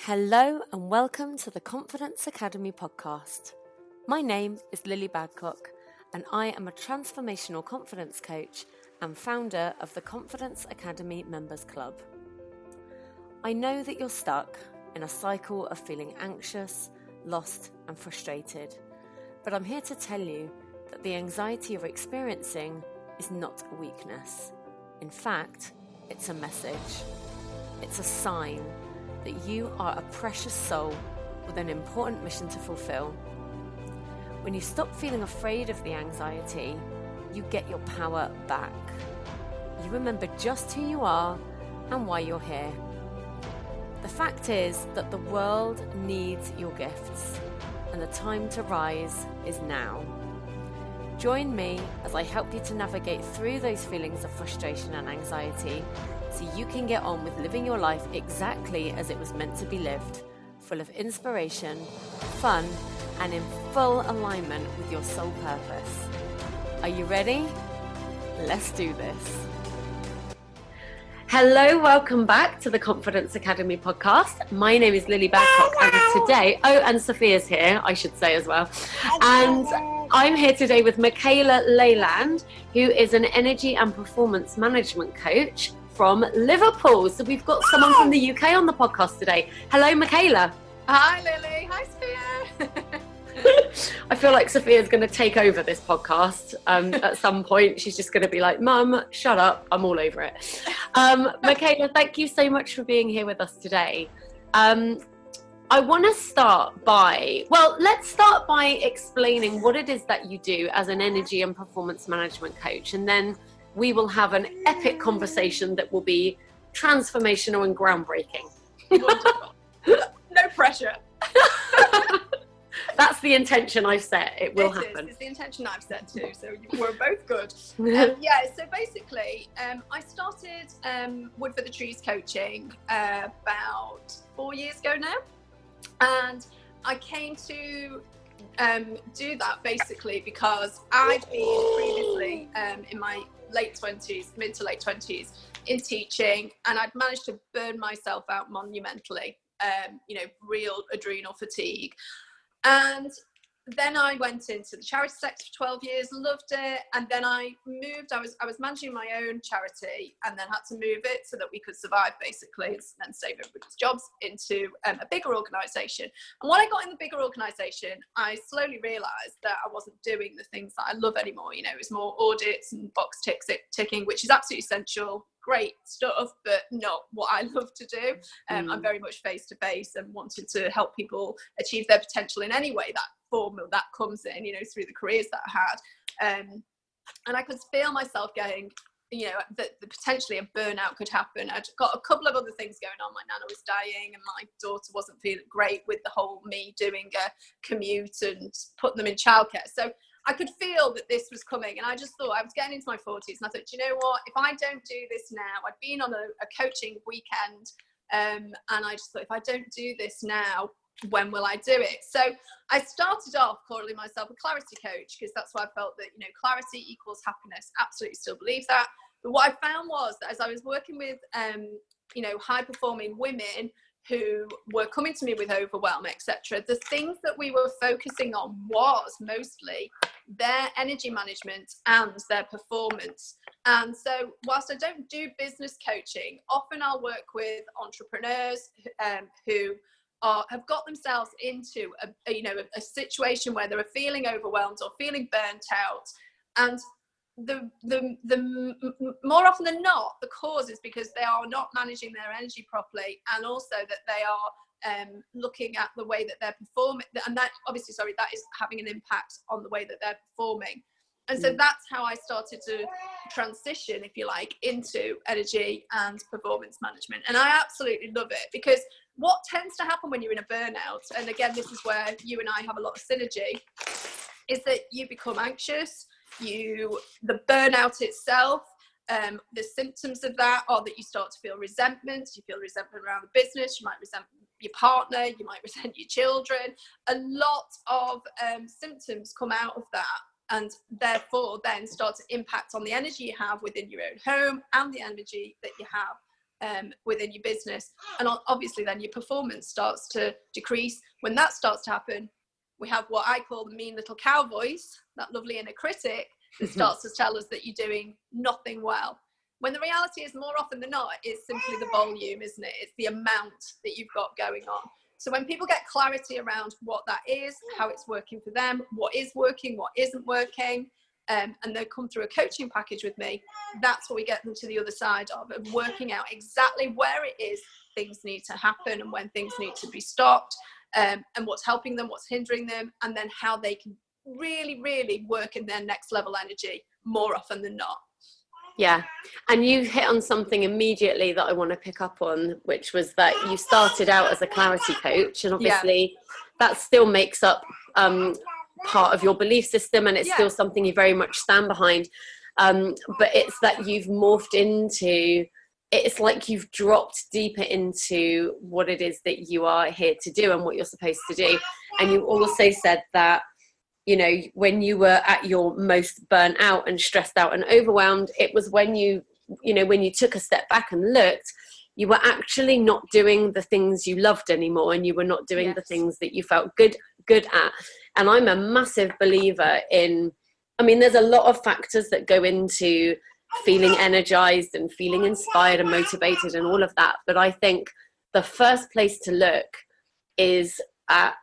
Hello and welcome to the Confidence Academy podcast. My name is Lilli and I am a transformational confidence coach and founder of the Confidence Academy Members Club. I know that you're stuck in a cycle of feeling anxious, lost and frustrated, but I'm here to tell you that the anxiety you're experiencing is not a weakness. In fact, it's a message. It's a sign that you are a precious soul with an important mission to fulfill. When you stop feeling afraid of the anxiety, you get your power back. You remember just who you are and why you're here. The fact is that the world needs your gifts, and the time to rise is now. Join me as I help you to navigate through those feelings of frustration and anxiety so you can get on with living your life exactly as it was meant to be lived, full of inspiration, fun, and in full alignment with your soul purpose. Are you ready? Let's do this. Hello, welcome back to the Confidence Academy podcast. My name is Lilli and today, and Sophia's here, I should say as well. And I'm here today with Michala Leyland, who is an energy and performance management coach from Liverpool. So we've got someone from the UK on the podcast today. Hello, Michala. Hi, Lilli. Hi, Sophia. I feel like Sophia's going to take over this podcast at some point. She's just going to be like, Mum, shut up. I'm all over it. Michala, thank you so much for being here with us today. I want to let's start by explaining what it is that you do as an energy and performance management coach. And then we will have an epic conversation that will be transformational and groundbreaking. Wonderful. No pressure. That's the intention I've set. It will happen. It's the intention I've set too. So we're both good. So basically, I started Wood for the Trees coaching about 4 years ago now. And I came to do that basically because I'd been previously in my mid to late 20s in teaching, and I'd managed to burn myself out monumentally, real adrenal fatigue. And then I went into the charity sector for 12 years, loved it. And then I moved, I was managing my own charity and then had to move it so that we could survive basically and save everybody's jobs into a bigger organisation. And when I got in the bigger organisation, I slowly realised that I wasn't doing the things that I love anymore. It was more audits and box ticking, which is absolutely essential. Great stuff, but not what I love to do. I'm very much face to face and wanted to help people achieve their potential in any way that form that comes in, through the careers that I had. And I could feel myself going, that potentially a burnout could happen. I'd got a couple of other things going on. My nana was dying and my daughter wasn't feeling great with the whole me doing a commute and putting them in childcare. So I could feel that this was coming, and I just thought, I was getting into my 40s, and I thought, you know what, if I don't do this now, I'd been on a coaching weekend, and I just thought, if I don't do this now, when will I do it? So I started off calling myself a clarity coach, because that's why I felt that, clarity equals happiness. Absolutely still believe that. But what I found was that as I was working with, high performing women who were coming to me with overwhelm, etc., the things that we were focusing on was mostly their energy management and their performance. And so whilst I don't do business coaching, often I'll work with entrepreneurs who have got themselves into a situation where they're feeling overwhelmed or feeling burnt out. And the more often than not, the cause is because they are not managing their energy properly, and also that they are looking at the way that they're performing, and that obviously, that is having an impact on the way that they're performing. And so that's how I started to transition, if you like, into energy and performance management. And I absolutely love it, because what tends to happen when you're in a burnout, and again, this is where you and I have a lot of synergy, is that you become anxious. The burnout itself, the symptoms of that are that you start to feel resentment. You feel resentment around the business. You might resent your partner. You might resent your children. A lot of symptoms come out of that, and therefore then start to impact on the energy you have within your own home and the energy that you have within your business. And obviously then your performance starts to decrease. When that starts to happen, we have what I call the mean little cow voice, that lovely inner critic that starts to tell us that you're doing nothing well. When the reality is, more often than not, it's simply the volume, isn't it? It's the amount that you've got going on. So when people get clarity around what that is, how it's working for them, what is working, what isn't working, and they come through a coaching package with me, that's what we get them to the other side of working out exactly where it is things need to happen and when things need to be stopped, and what's helping them, what's hindering them, and then how they can really, really work in their next level energy more often than not. Yeah. And you hit on something immediately that I want to pick up on, which was that you started out as a clarity coach, and obviously that still makes up part of your belief system, and it's still something you very much stand behind. But it's that you've morphed into, it's like you've dropped deeper into what it is that you are here to do and what you're supposed to do. And you also said that, you know, when you were at your most burnt out and stressed out and overwhelmed, it was when you took a step back and looked, you were actually not doing the things you loved anymore, and you were not doing the things that you felt good at. And I'm a massive believer in, I mean, there's a lot of factors that go into feeling energized and feeling inspired and motivated and all of that. But I think the first place to look is at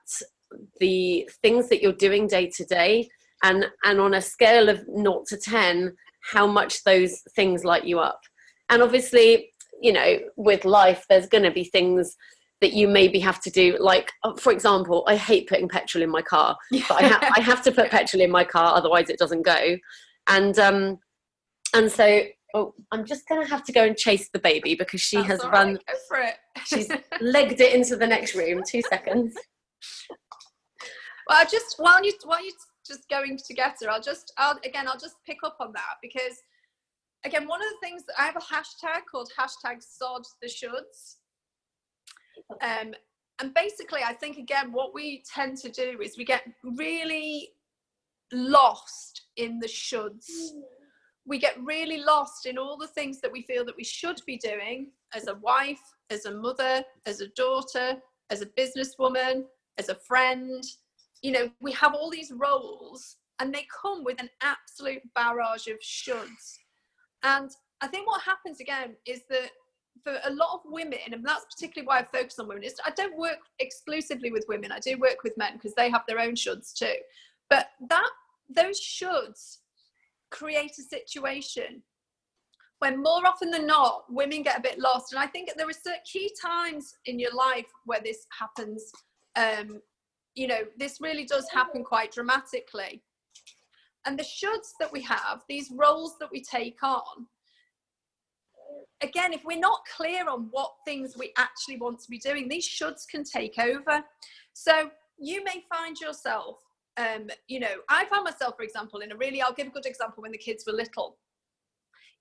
the things that you're doing day to day, and on a scale of 0 to 10, how much those things light you up. And obviously, you know, with life, there's going to be things that you maybe have to do. Like, for example, I hate putting petrol in my car, but I have to put petrol in my car, otherwise it doesn't go. And so I'm just going to have to go and chase the baby because she has run. Go for it. She's legged it into the next room. 2 seconds. Well, while you just going to get her, I'll just pick up on that, because again, one of the things that I have a hashtag called #Sod The Shoulds. And basically, I think, again, what we tend to do is we get really lost in the shoulds. We get really lost in all the things that we feel that we should be doing as a wife, as a mother, as a daughter, as a businesswoman, as a friend. You know, we have all these roles, and they come with an absolute barrage of shoulds. And I think what happens, again, is that for a lot of women, and that's particularly why I focus on women, is I don't work exclusively with women. I do work with men because they have their own shoulds too. But those shoulds create a situation when, more often than not, women get a bit lost. And I think there are certain key times in your life where this happens. You know, this really does happen quite dramatically. And the shoulds that we have, these roles that we take on, again, if we're not clear on what things we actually want to be doing, these shoulds can take over. So you may find yourself, you know, I found myself, for example, I'll give a good example when the kids were little.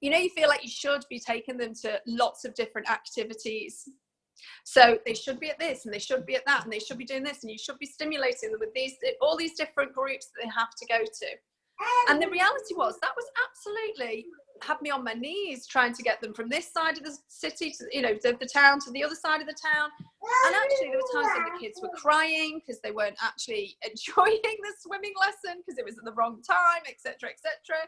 You know, you feel like you should be taking them to lots of different activities. So they should be at this, and they should be at that, and they should be doing this, and you should be stimulating them with all these different groups that they have to go to. And the reality was that was absolutely had me on my knees trying to get them from this side of the city to, you know, the town to the other side of the town. And actually there were times when the kids were crying because they weren't actually enjoying the swimming lesson because it was at the wrong time, etc., etc.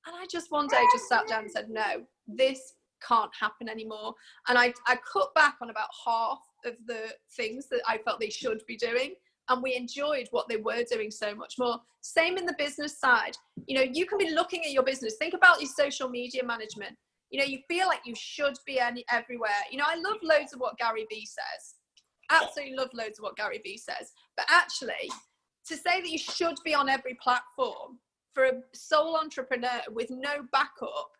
And I just one day just sat down and said, no, this can't happen anymore. And I cut back on about half of the things that I felt they should be doing, and we enjoyed what they were doing so much more. Same in the business side. You know, you can be looking at your business. Think about your social media management. You know, you feel like you should be everywhere. You know, I love loads of what Gary Vee says. Absolutely love loads of what Gary Vee says. But actually, to say that you should be on every platform for a sole entrepreneur with no backup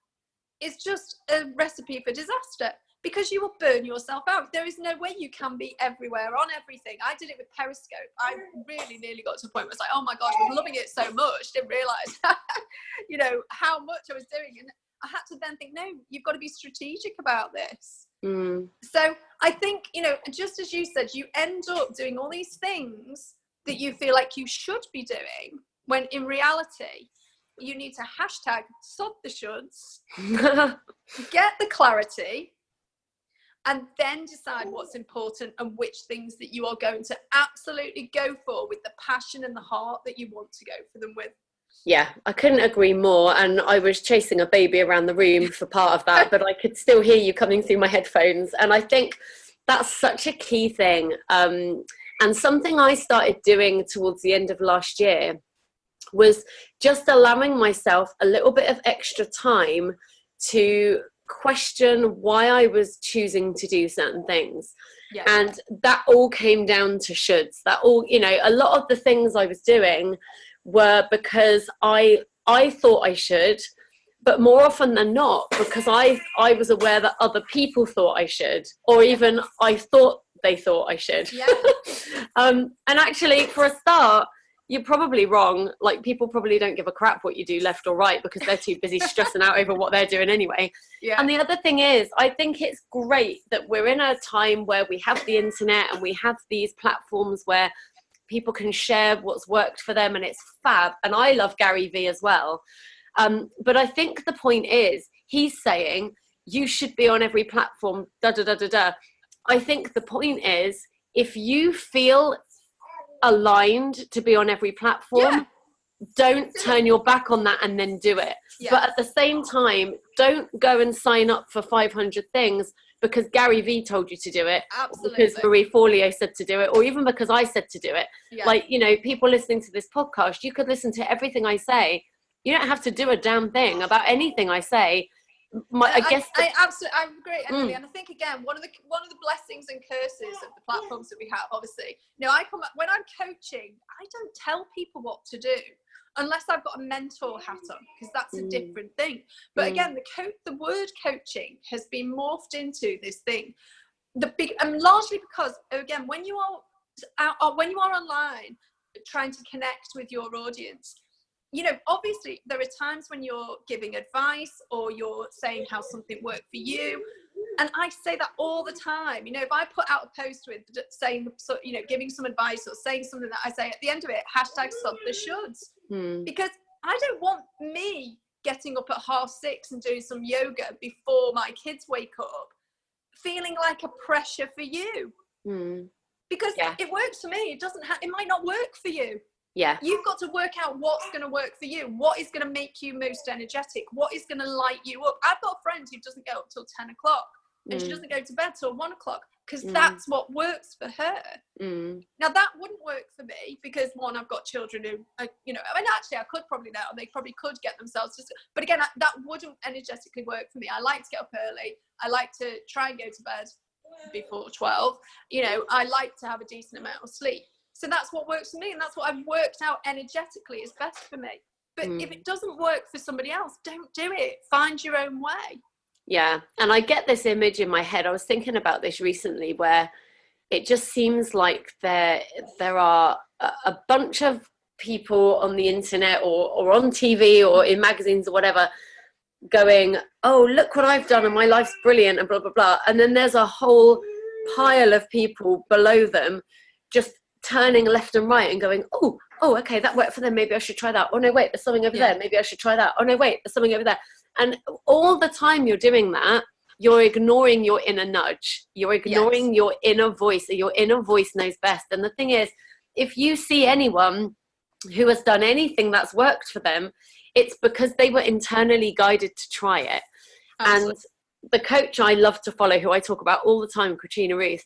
is just a recipe for disaster, because you will burn yourself out. There is no way you can be everywhere on everything. I did it with Periscope. I really nearly got to a point where it's like, oh my gosh, I was loving it so much, didn't realise, you know, how much I was doing. And I had to then think, no, you've got to be strategic about this. So I think, you know, just as you said, you end up doing all these things that you feel like you should be doing, when in reality, you need to #Sod The Shoulds, get the clarity, and then decide what's important and which things that you are going to absolutely go for with the passion and the heart that you want to go for them with. Yeah, I couldn't agree more. And I was chasing a baby around the room for part of that, but I could still hear you coming through my headphones. And I think that's such a key thing. And something I started doing towards the end of last year was just allowing myself a little bit of extra time to question why I was choosing to do certain things. Yeah. And that all came down to shoulds. That all, you know, a lot of the things I was doing were because I thought I should, but more often than not, because I was aware that other people thought I should, or even I thought they thought I should. Yeah. And actually, for a start, you're probably wrong. Like, people probably don't give a crap what you do left or right because they're too busy stressing out over what they're doing anyway. Yeah. And the other thing is, I think it's great that we're in a time where we have the internet and we have these platforms where people can share what's worked for them, and it's fab. And I love Gary Vee as well. But I think the point is, he's saying you should be on every platform, da da da da da. I think the point is, if you feel aligned to be on every platform, don't turn your back on that and then do it. But at the same time, don't go and sign up for 500 things because Gary Vee told you to do it. Absolutely. Because Marie Forleo said to do it, or even because I said to do it. Like, you know, people listening to this podcast, you could listen to everything I say. You don't have to do a damn thing about anything I say. I absolutely, I agree, Emily. And I think, again, one of the blessings and curses of the platforms that we have, obviously, you know, when I'm coaching, I don't tell people what to do unless I've got a mentor hat on, because that's a different thing. But again, the word coaching has been morphed into this thing. And largely because, again, when you are online trying to connect with your audience, you know, obviously there are times when you're giving advice or you're saying how something worked for you. And I say that all the time. You know, if I put out a post with saying, so, you know, giving some advice or saying something, that I say at the end of it, #Sod The Shoulds. Because I don't want me getting up at 6:30 and doing some yoga before my kids wake up, feeling like a pressure for you. Because it works for me. It might not work for you. Yeah. You've got to work out what's going to work for you. What is going to make you most energetic? What is going to light you up? I've got a friend who doesn't get up till 10 o'clock and she doesn't go to bed till 1 o'clock because that's what works for her. Now, that wouldn't work for me because, one, I've got children who, you know, I mean, actually, I could probably now, they probably could get themselves just, but again, that wouldn't energetically work for me. I like to get up early. I like to try and go to bed before 12. You know, I like to have a decent amount of sleep. So that's what works for me, and that's what I've worked out energetically is best for me. But if it doesn't work for somebody else, don't do it. Find your own way. Yeah, and I get this image in my head. I was thinking about this recently, where it just seems like there are a bunch of people on the internet or on TV or in magazines or whatever going, oh, look what I've done and my life's brilliant and blah, blah, blah. And then there's a whole pile of people below them just turning left and right and going, oh, okay, that worked for them. Maybe I should try that. Oh, no, wait, there's something over there. Maybe I should try that. Oh, no, wait, there's something over there. And all the time you're doing that, you're ignoring your inner nudge. You're ignoring your inner voice. Your inner voice knows best. And the thing is, if you see anyone who has done anything that's worked for them, it's because they were internally guided to try it. Absolutely. And the coach I love to follow, who I talk about all the time, Katrina Ruth,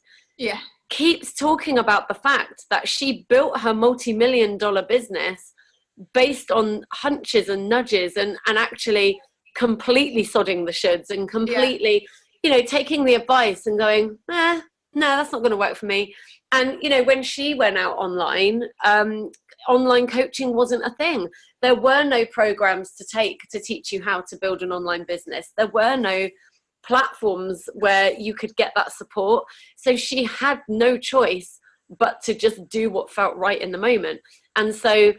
keeps talking about the fact that she built her multi-million-dollar business based on hunches and nudges and actually completely sodding the shoulds and completely, you know, taking the advice and going, no, that's not going to work for me. And, you know, when she went out online, online coaching wasn't a thing. There were no programs to take to teach you how to build an online business. There were no platforms where you could get that support. So she had no choice but to just do what felt right in the moment. And so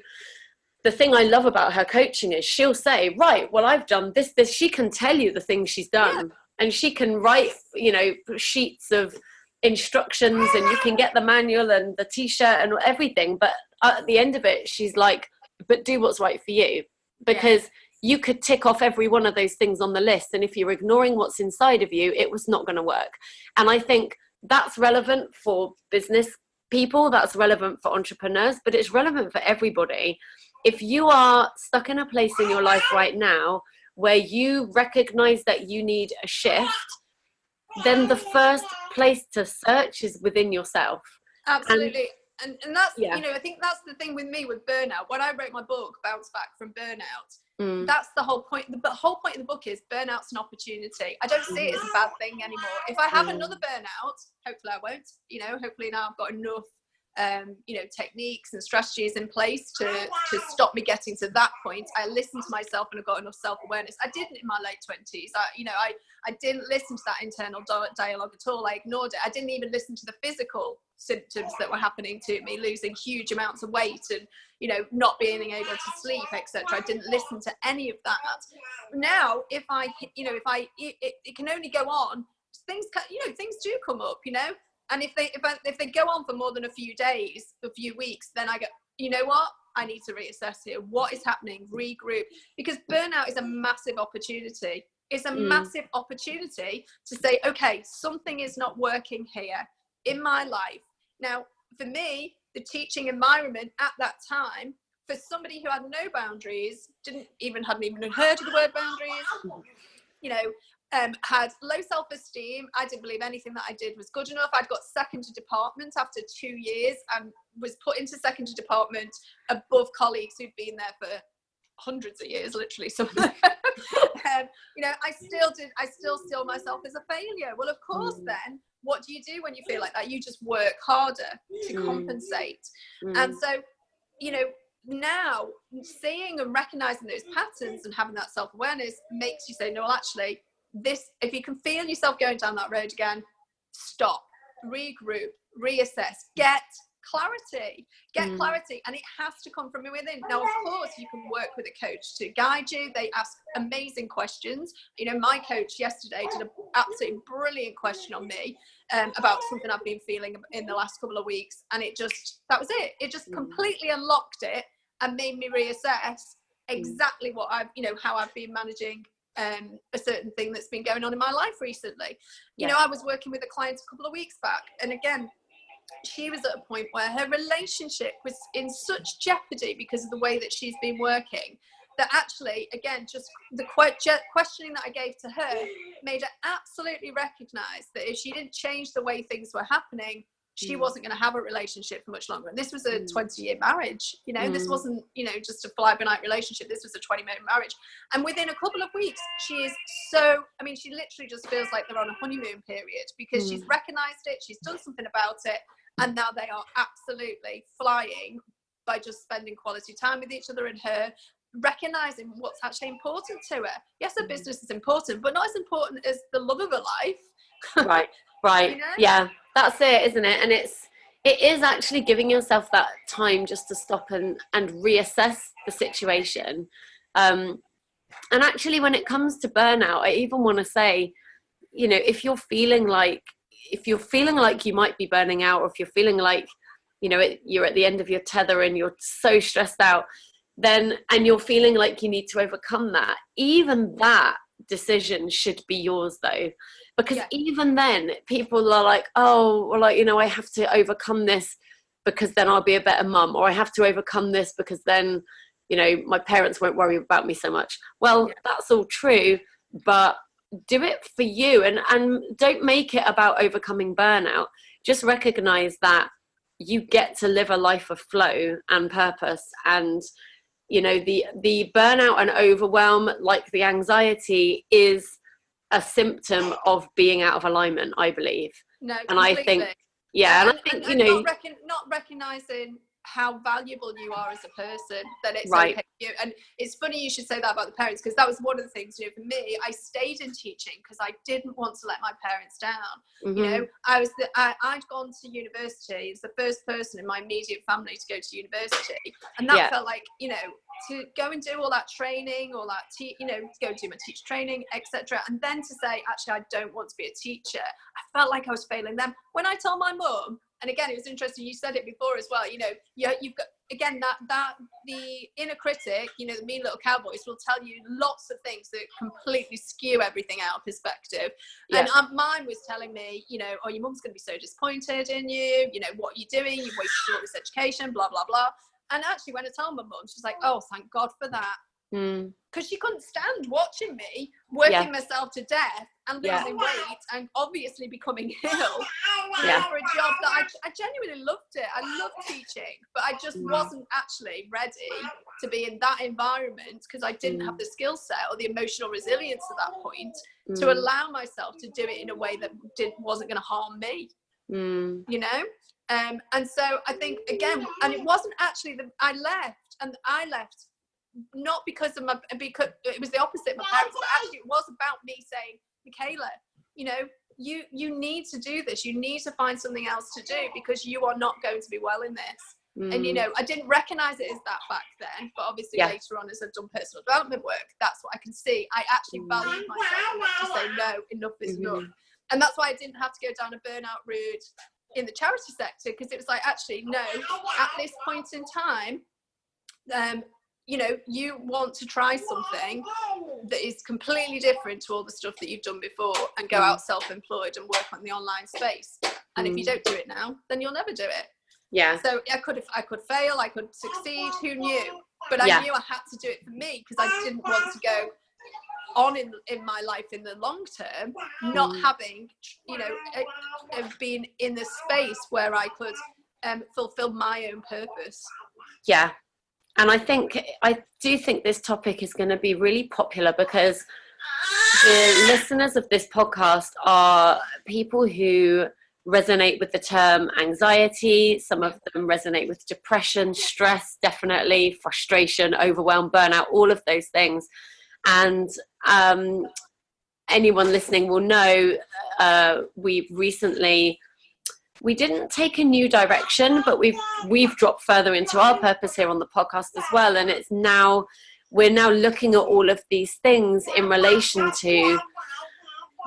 the thing I love about her coaching is she'll say, right, well, I've done this. She can tell you the things she's done, and she can write, you know, sheets of instructions, and you can get the manual and the t-shirt and everything. But at the end of it, she's like, but do what's right for you, because you could tick off every one of those things on the list. And if you're ignoring what's inside of you, it was not going to work. And I think that's relevant for business people, that's relevant for entrepreneurs, but it's relevant for everybody. If you are stuck in a place in your life right now where you recognize that you need a shift, then the first place to search is within yourself. Absolutely. And that's, you know, I think that's the thing with me with burnout. When I wrote my book, Bounce Back from Burnout, that's the whole point. The whole point of the book is burnout's an opportunity. I don't see it as a bad thing anymore. If I have another burnout, hopefully I won't, you know, hopefully now I've got enough you know, techniques and strategies in place to stop me getting to that point. I listened to myself and I've got enough self-awareness. I didn't in my late 20s. I didn't listen to that internal dialogue at all. I ignored it. I didn't even listen to the physical symptoms that were happening to me, losing huge amounts of weight and, you know, not being able to sleep, etc. I didn't listen to any of that. Now, if I, you know, it can only go on. Things do come up, you know. And if they go on for more than a few days, a few weeks, then I go, you know what? I need to reassess here. What is happening? Regroup. Because burnout is a massive opportunity. It's a massive opportunity to say, okay, something is not working here in my life. Now, for me, the teaching environment at that time, for somebody who had no boundaries, hadn't even heard of the word boundaries, you know, had low self-esteem. I didn't believe anything that I did was good enough. I'd got second to department after 2 years and was put into second to department above colleagues who'd been there for hundreds of years, literally. Some of them. You know, I still saw myself as a failure. Well, of course, then what do you do when you feel like that? You just work harder to compensate. And so, you know, now seeing and recognizing those patterns and having that self-awareness makes you say, no, well, actually, this, if you can feel yourself going down that road again, stop, regroup, reassess, get clarity, and it has to come from within. Now, of course, you can work with a coach to guide you. They ask amazing questions. You know, my coach yesterday did an absolutely brilliant question on me about something I've been feeling in the last couple of weeks, and that was it. It just completely unlocked it and made me reassess exactly what how I've been managing a certain thing that's been going on in my life recently. You know, I was working with a client a couple of weeks back, and again, she was at a point where her relationship was in such jeopardy because of the way that she's been working, that actually, again, just the questioning that I gave to her made her absolutely recognize that if she didn't change the way things were happening, she wasn't going to have a relationship for much longer. And this was a 20-year marriage, you know, this wasn't, you know, just a fly-by-night relationship. This was a 20-year marriage. And within a couple of weeks, she literally just feels like they're on a honeymoon period, because she's recognized it, she's done something about it, and now they are absolutely flying by just spending quality time with each other, and her recognizing what's actually important to her. Yes, her business is important, but not as important as the love of her life. Right. You know? Yeah, that's it, isn't it? And it is actually giving yourself that time just to stop and reassess the situation. And actually, when it comes to burnout, I even want to say, you know, if you're feeling like you might be burning out, or if you're feeling like, you know, you're at the end of your tether and you're so stressed out, and you're feeling like you need to overcome that, even that decision should be yours, though. Because even then, people are like, oh, well, like, you know, I have to overcome this because then I'll be a better mum, or I have to overcome this because then, you know, my parents won't worry about me so much. Well, that's all true, but do it for you, and don't make it about overcoming burnout. Just recognize that you get to live a life of flow and purpose, and, you know, the burnout and overwhelm, like the anxiety, is a symptom of being out of alignment, I believe. No, and completely. I think, and you know, not recognizing how valuable you are as a person, that it's right. Okay. And it's funny you should say that about the parents, because that was one of the things, you know, for me, I stayed in teaching because I didn't want to let my parents down. You know, I'd gone to university. It's the first person in my immediate family to go to university, and that felt like, you know, to go and do all that training, all that you know, to go do my teacher training, etc., and then to say, actually, I don't want to be a teacher. I felt like I was failing them. When I told my mum, And again, it was interesting, you said it before as well, you know, you've got, again, that the inner critic, you know, the mean little cow voice will tell you lots of things that completely skew everything out of perspective. And mine was telling me, you know, oh, your mum's going to be so disappointed in you, you know, what are you doing, you've wasted all this education, blah blah blah. And actually when I told my mum, she's like, oh, thank God for that. Because she couldn't stand watching me working myself to death and losing weight and obviously becoming ill for a job that I genuinely loved it. I loved teaching, but I just wasn't actually ready to be in that environment because I didn't have the skill set or the emotional resilience at that point to allow myself to do it in a way that wasn't going to harm me, you know? And so I think, again, and it wasn't actually that I left not because it was the opposite, my parents, but actually it was about me saying, Michala, you know, you need to do this, you need to find something else to do because you are not going to be well in this. And you know, I didn't recognize it as that back then, but obviously later on as I've done personal development work, that's what I can see. I actually valued myself enough to say no, enough is enough. And that's why I didn't have to go down a burnout route in the charity sector, because it was like, actually no, at this point in time, you know, you want to try something that is completely different to all the stuff that you've done before and go out self-employed and work on the online space. And if you don't do it now, then you'll never do it. Yeah. So I could fail, I could succeed, who knew? But I knew I had to do it for me because I didn't want to go on in my life in the long term, not having, you know, been in the space where I could fulfill my own purpose. Yeah. And I do think this topic is going to be really popular because the listeners of this podcast are people who resonate with the term anxiety. Some of them resonate with depression, stress, definitely, frustration, overwhelm, burnout, all of those things. And anyone listening will know we didn't take a new direction, but we've dropped further into our purpose here on the podcast as well. And we're now looking at all of these things in relation to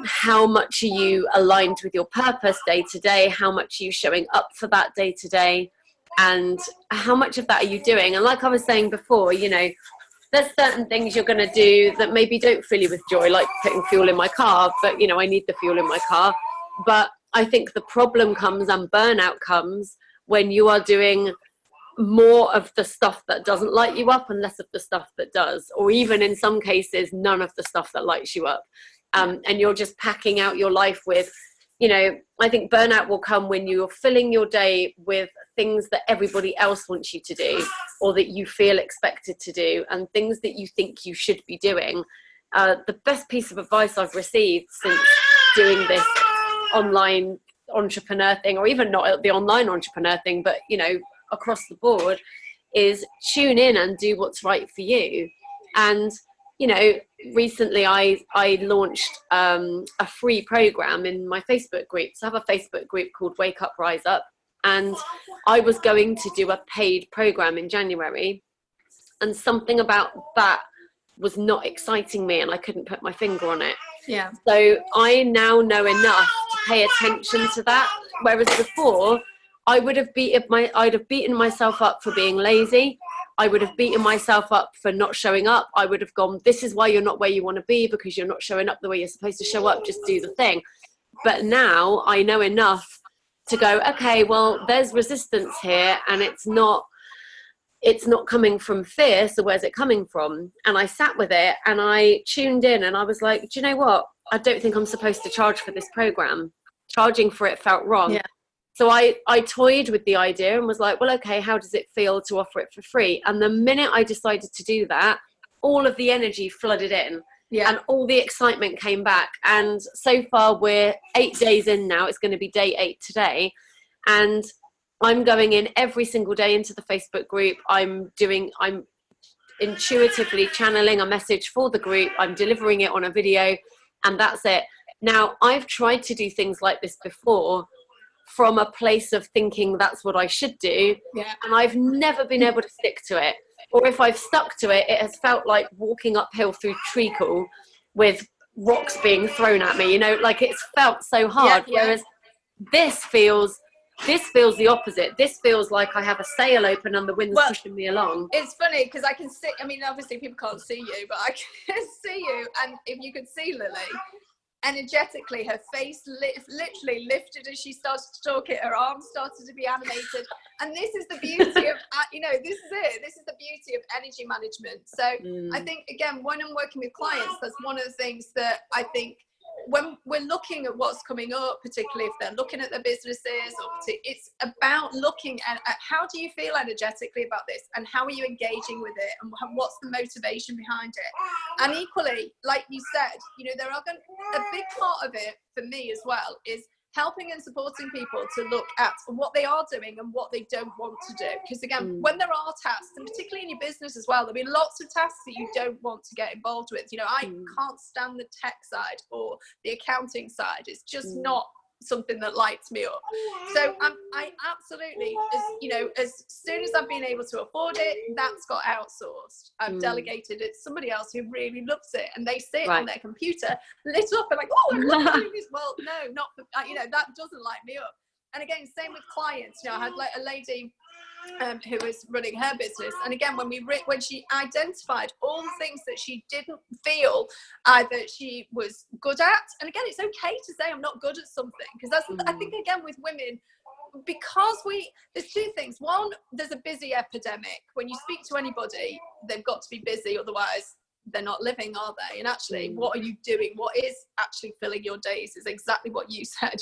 how much are you aligned with your purpose day to day, how much are you showing up for that day to day, and how much of that are you doing. And like I was saying before, you know, there's certain things you're going to do that maybe don't fill you with joy, like putting fuel in my car, but you know, I need the fuel in my car. But I think the problem comes and burnout comes when you are doing more of the stuff that doesn't light you up and less of the stuff that does, or even in some cases, none of the stuff that lights you up. And you're just packing out your life with, you know, I think burnout will come when you're filling your day with things that everybody else wants you to do or that you feel expected to do and things that you think you should be doing. The best piece of advice I've received since doing this online entrepreneur thing, or even not the online entrepreneur thing, but you know, across the board, is tune in and do what's right for you. And you know, recently I launched a free program in my Facebook group. So I have a Facebook group called Wake Up Rise Up, and I was going to do a paid program in January, and something about that was not exciting me and I couldn't put my finger on it. Yeah. So I now know enough to pay attention to that. Whereas before, I'd have beaten myself up for being lazy. I would have beaten myself up for not showing up. I would have gone, this is why you're not where you want to be, because you're not showing up the way you're supposed to show up. Just do the thing. But now I know enough to go, okay, well, there's resistance here and it's not coming from fear, so where's it coming from? And I sat with it and I tuned in and I was like, do you know what? I don't think I'm supposed to charge for this program. Charging for it felt wrong. Yeah. So I toyed with the idea and was like, well, okay, how does it feel to offer it for free? And the minute I decided to do that, all of the energy flooded in. Yeah. And all the excitement came back. And so far we're 8 days in now. It's going to be day 8 today. And I'm going in every single day into the Facebook group. I'm intuitively channeling a message for the group. I'm delivering it on a video, and that's it. Now, I've tried to do things like this before from a place of thinking that's what I should do. Yeah. And I've never been able to stick to it. Or if I've stuck to it, it has felt like walking uphill through treacle with rocks being thrown at me. You know, like it's felt so hard. Yeah, yeah. Whereas this feels this feels the opposite. This feels like I have a sail open and the wind's pushing me along. It's funny because I can see, I mean, obviously people can't see you, but I can see you. And if you could see Lilli, energetically, her face literally lifted as she started to talk it. Her arms started to be animated. And this is the beauty of, this is it. This is the beauty of energy management. So I think, again, when I'm working with clients, that's one of the things that I think when we're looking at what's coming up, particularly if they're looking at their businesses, it's about looking at how do you feel energetically about this, and how are you engaging with it, and what's the motivation behind it. And equally, like you said, there are a big part of it for me as well is helping and supporting people to look at what they are doing and what they don't want to do. Because again, when there are tasks, and particularly in your business as well, there'll be lots of tasks that you don't want to get involved with. I can't stand the tech side or the accounting side. It's just not something that lights me up. So I absolutely, as soon as I've been able to afford it, that's got outsourced. I've delegated it to somebody else who really loves it, and they sit on their computer lit up and like, oh, I love doing this. Well, no, not that doesn't light me up. And again, same with clients. I had a lady who was running her business, and again, when she identified all the things that she didn't feel either she was good at, and again, it's okay to say I'm not good at something, because that's I think, again, with women, because there's two things. One, there's a busy epidemic. When you speak to anybody, they've got to be busy, otherwise they're not living, are they? And actually, what are you doing? What is actually filling your days is exactly what you said.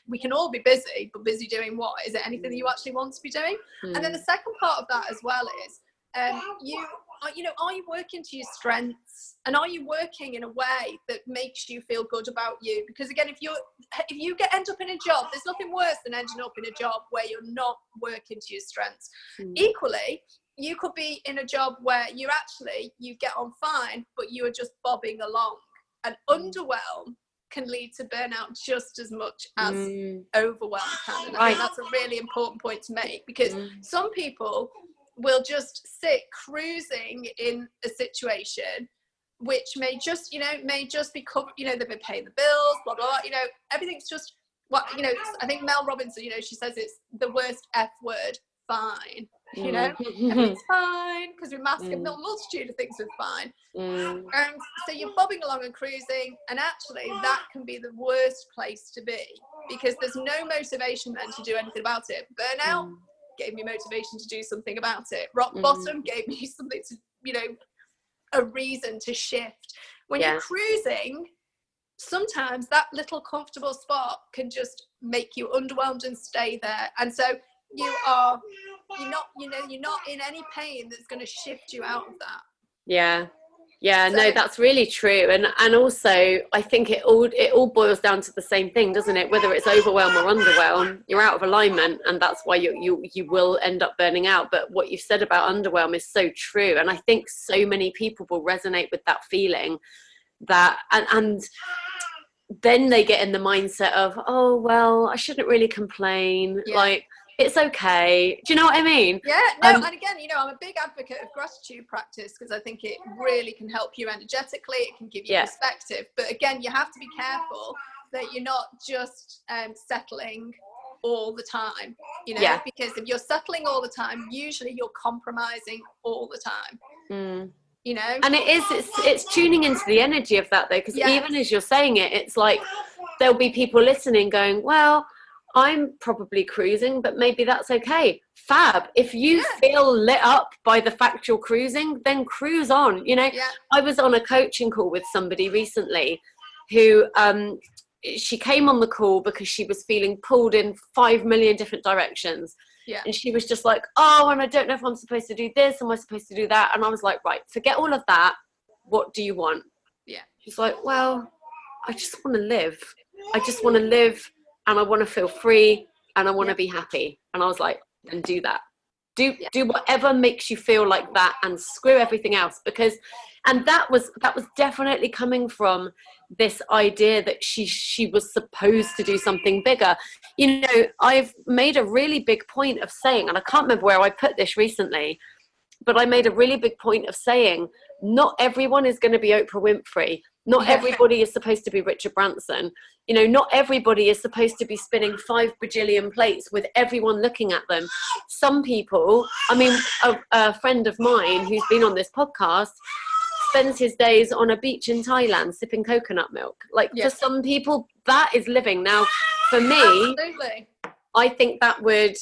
We can all be busy, but busy doing what? Is it anything that you actually want to be doing? And then the second part of that as well is, are you working to your strengths, and are you working in a way that makes you feel good about you? Because again, if you end up in a job, there's nothing worse than ending up in a job where you're not working to your strengths. Equally, you could be in a job where you get on fine, but you are just bobbing along. And underwhelm can lead to burnout just as much as overwhelm can. And I think that's a really important point to make, because some people will just sit cruising in a situation which may just be covered, they've been paying the bills, blah, blah, everything's just, I think Mel Robinson, she says it's the worst F word, fine. Everything's fine, because we're masking a multitude of things are fine. And so you're bobbing along and cruising, and actually that can be the worst place to be, because there's no motivation then to do anything about it. Burnout gave me motivation to do something about it. Rock bottom gave me something to, a reason to shift. When you're cruising, sometimes that little comfortable spot can just make you underwhelmed and stay there. And so you're not in any pain that's going to shift you out of that. No, that's really true. And also, I think it all boils down to the same thing, doesn't it? Whether it's overwhelm or underwhelm, you're out of alignment, and that's why you will end up burning out. But what you've said about underwhelm is so true, and I think so many people will resonate with that feeling, that and then they get in the mindset of, oh well, I shouldn't really complain, like it's okay. Do you know what I mean? Yeah, no, and again, I'm a big advocate of gratitude practice, because I think it really can help you energetically. It can give you perspective. But again, you have to be careful that you're not just settling all the time, because if you're settling all the time, usually you're compromising all the time. And it's tuning into the energy of that, though, because even as you're saying it, it's like there'll be people listening going, well, I'm probably cruising, but maybe that's okay. Fab. If you feel lit up by the fact you're cruising, then cruise on. I was on a coaching call with somebody recently who she came on the call because she was feeling pulled in 5 million different directions. And she was just like, oh, and I don't know if I'm supposed to do this, am I supposed to do that? And I was like, right, forget all of that. What do you want? She's like, well, I just want to live. I just want to live. And I want to feel free, and I want to be happy. And I was like, then do that. Do whatever makes you feel like that, and screw everything else. And that was definitely coming from this idea that she was supposed to do something bigger. I've made a really big point of saying, and I can't remember where I put this recently, but I made a really big point of saying, not everyone is going to be Oprah Winfrey. Not everybody is supposed to be Richard Branson. You know, not everybody is supposed to be spinning 5 bajillion plates with everyone looking at them. Some people, I mean, a friend of mine who's been on this podcast spends his days on a beach in Thailand sipping coconut milk. Like, for some people, that is living. Now, for me, absolutely. I think that would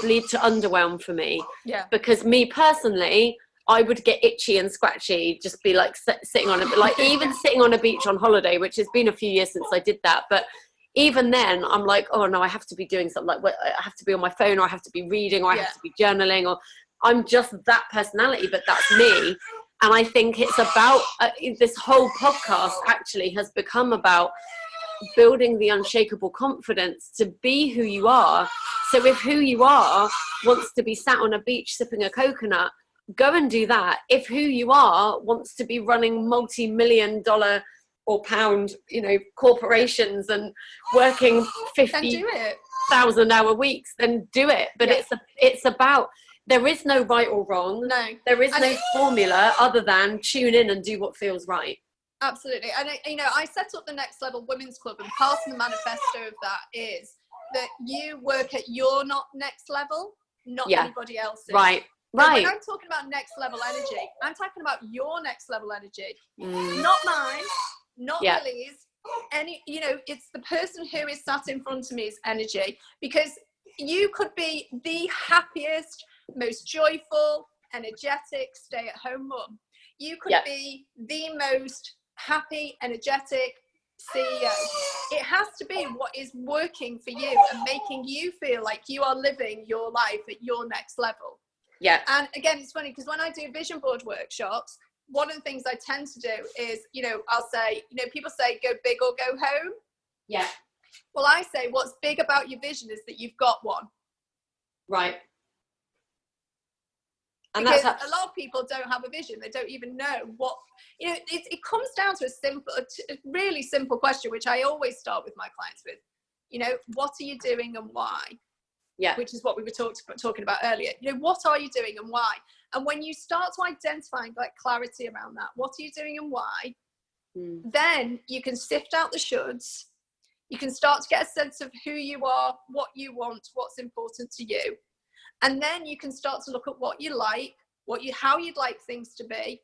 lead to underwhelm for me. Yeah. Because me personally, I would get itchy and scratchy, just be like sitting on like even sitting on a beach on holiday, which has been a few years since I did that. But even then, I'm like, oh no, I have to be doing something. Like, I have to be on my phone, or I have to be reading, or I have to be journaling, or I'm just that personality. But that's me. And I think it's about this whole podcast actually has become about building the unshakable confidence to be who you are. So if who you are wants to be sat on a beach sipping a coconut, go and do that. If who you are wants to be running multi-million-dollar or pound, you know, corporations and working 50,000-hour weeks, then do it. But it's about, there is no right or wrong. No. There is no formula other than tune in and do what feels right. Absolutely. And, you know, I set up the Next Level Women's Club, and part of the manifesto of that is that you work at your next level, not anybody else's. Right. When I'm talking about next level energy, I'm talking about your next level energy, not mine, not Lily's. You know, it's the person who is sat in front of me's energy, because you could be the happiest, most joyful, energetic stay-at-home mum. You could be the most happy, energetic CEO. It has to be what is working for you and making you feel like you are living your life at your next level. Yeah. And again, it's funny because when I do vision board workshops, one of the things I tend to do is, you know, I'll say, you know, people say go big or go home. Yeah. Well, I say what's big about your vision is that you've got one. Right. And because a lot of people don't have a vision. They don't even know what, you know, it comes down to a really simple question, which I always start with my clients with, you know, what are you doing and why? Yeah. Which is what we were talking about earlier. You know, what are you doing and why? And when you start to identify like clarity around that, what are you doing and why? Then you can sift out the shoulds. You can start to get a sense of who you are, what you want, what's important to you. And then you can start to look at what you like, how you'd like things to be.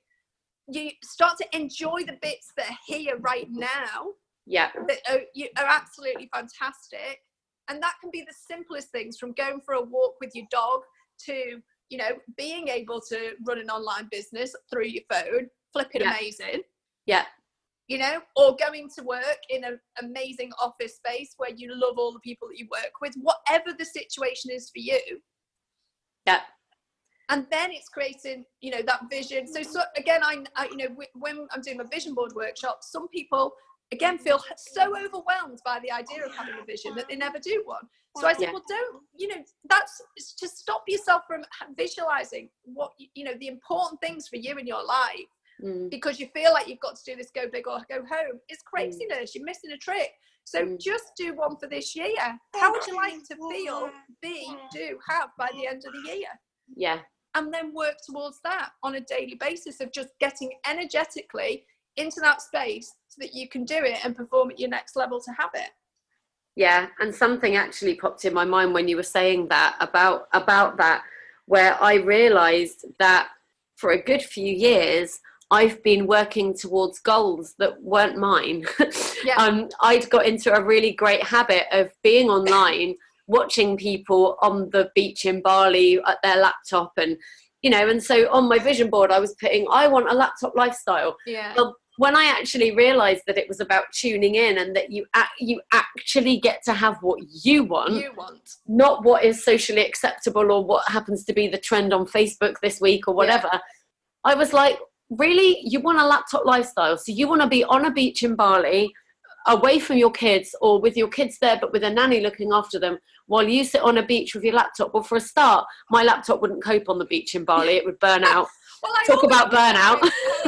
You start to enjoy the bits that are here right now. Yeah. That are absolutely fantastic. And that can be the simplest things, from going for a walk with your dog to, you know, being able to run an online business through your phone, flipping amazing. Yeah. You know, or going to work in an amazing office space where you love all the people that you work with, whatever the situation is for you. Yeah. And then it's creating, you know, that vision. So again, I you know, when I'm doing a vision board workshop, some people, again, feel so overwhelmed by the idea of having a vision that they never do one. So I said, well, don't, you know, that's to stop yourself from visualizing what, you know, the important things for you in your life, because you feel like you've got to do this go big or go home. It's craziness. You're missing a trick. So just do one for this year. How would you like to feel, have by the end of the year? Yeah. And then work towards that on a daily basis of just getting energetically into that space so that you can do it and perform at your next level to have it. Yeah. And something actually popped in my mind when you were saying that about that, where I realized that for a good few years, I've been working towards goals that weren't mine. Yeah. I'd got into a really great habit of being online, watching people on the beach in Bali at their laptop, and, you know, and so on my vision board, I was putting, I want a laptop lifestyle. Yeah. Well, when I actually realized that it was about tuning in and that you actually get to have what you want, not what is socially acceptable or what happens to be the trend on Facebook this week or whatever. Yeah. I was like, really? You want a laptop lifestyle? So you want to be on a beach in Bali, away from your kids, or with your kids there but with a nanny looking after them, while you sit on a beach with your laptop? Well, for a start, my laptop wouldn't cope on the beach in Bali. It would burn out. Well, talk about burnout.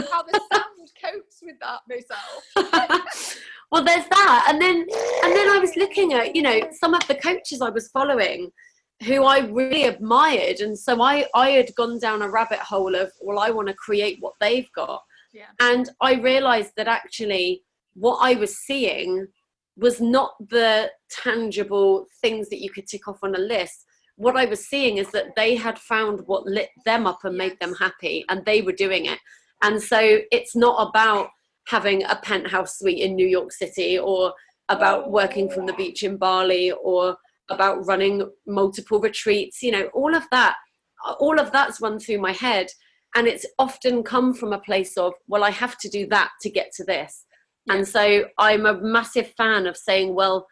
How the sound copes with that myself. Well, there's that. And then I was looking at, you know, some of the coaches I was following who I really admired. And so I had gone down a rabbit hole of, well, I want to create what they've got. Yeah. And I realized that actually what I was seeing was not the tangible things that you could tick off on a list. What I was seeing is that they had found what lit them up and made them happy, and they were doing it. And so it's not about having a penthouse suite in New York City, or about working from the beach in Bali, or about running multiple retreats. You know, all of that's run through my head. And it's often come from a place of, well, I have to do that to get to this. Yeah. And so I'm a massive fan of saying, well,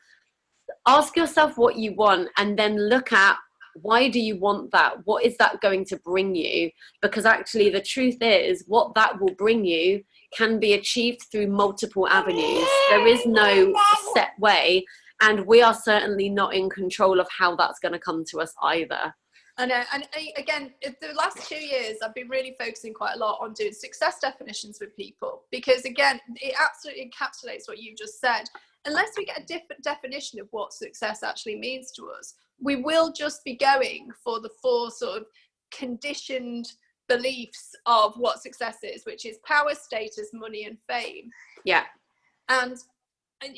ask yourself what you want, and then look at, why do you want that? What is that going to bring you? Because actually the truth is, what that will bring you can be achieved through multiple avenues. There is no set way, and we are certainly not in control of how that's going to come to us either. And again, the last 2 years, I've been really focusing quite a lot on doing success definitions with people, because again, it absolutely encapsulates what you just said. Unless we get a different definition of what success actually means to us, we will just be going for the 4 sort of conditioned beliefs of what success is, which is power, status, money, and fame. Yeah. And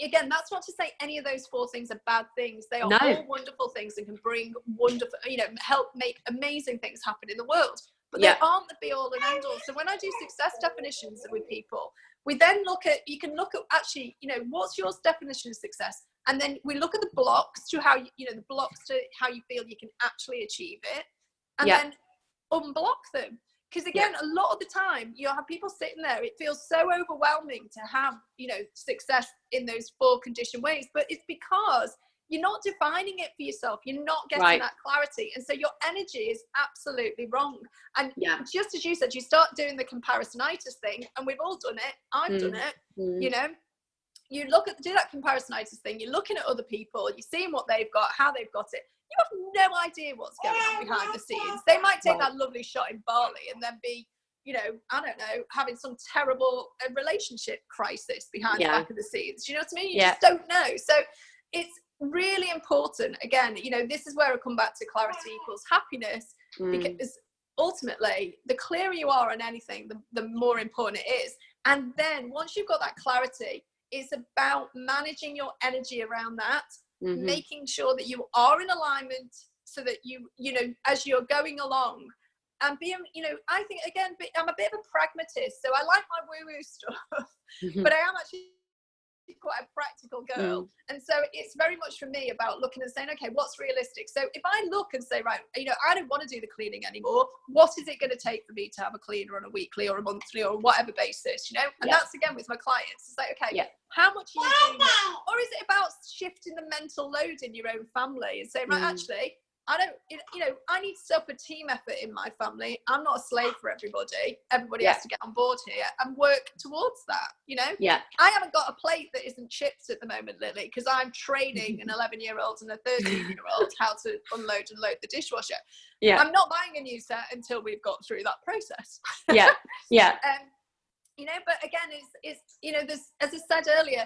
again, that's not to say any of those 4 things are bad things. They are all wonderful things and can bring wonderful, help make amazing things happen in the world. But they aren't the be all and end all. So when I do success definitions with people, we then you can look at actually, what's your definition of success? And then we look at the blocks to how the blocks to how you feel you can actually achieve it, and then unblock them. Because again, a lot of the time you'll have people sitting there, it feels so overwhelming to have, success in those 4 conditioned ways, but it's because you're not defining it for yourself. You're not getting that clarity. And so your energy is absolutely wrong. And just as you said, you start doing the comparisonitis thing, and we've all done it. I've done it, You do that comparisonitis thing. You're looking at other people, you're seeing what they've got, how they've got it. You have no idea what's going on behind the scenes. They might take that lovely shot in Bali and then be, I don't know, having some terrible relationship crisis behind the back of the scenes. Do you know what I mean? You just don't know. So it's really important. Again, this is where I come back to clarity equals happiness, because ultimately, the clearer you are on anything, the more important it is. And then once you've got that clarity, it's about managing your energy around that, making sure that you are in alignment, so that you as you're going along, and being, I think, again, I'm a bit of a pragmatist, so I like my woo-woo stuff, but I am actually quite a practical girl. And so it's very much for me about looking and saying, okay, what's realistic? So if I look and say, right, I don't want to do the cleaning anymore, what is it going to take for me to have a cleaner on a weekly or a monthly or whatever basis, and that's again with my clients. It's like, okay, how much are you doing that? Or is it about shifting the mental load in your own family and saying, right, actually, I don't, I need to set up a team effort in my family. I'm not a slave for everybody. Everybody has to get on board here and work towards that, I haven't got a plate that isn't chipped at the moment, Lily, because I'm training an 11-year-old and a 13-year-old how to unload and load the dishwasher. I'm not buying a new set until we've got through that process. But again, it's there's, as I said earlier,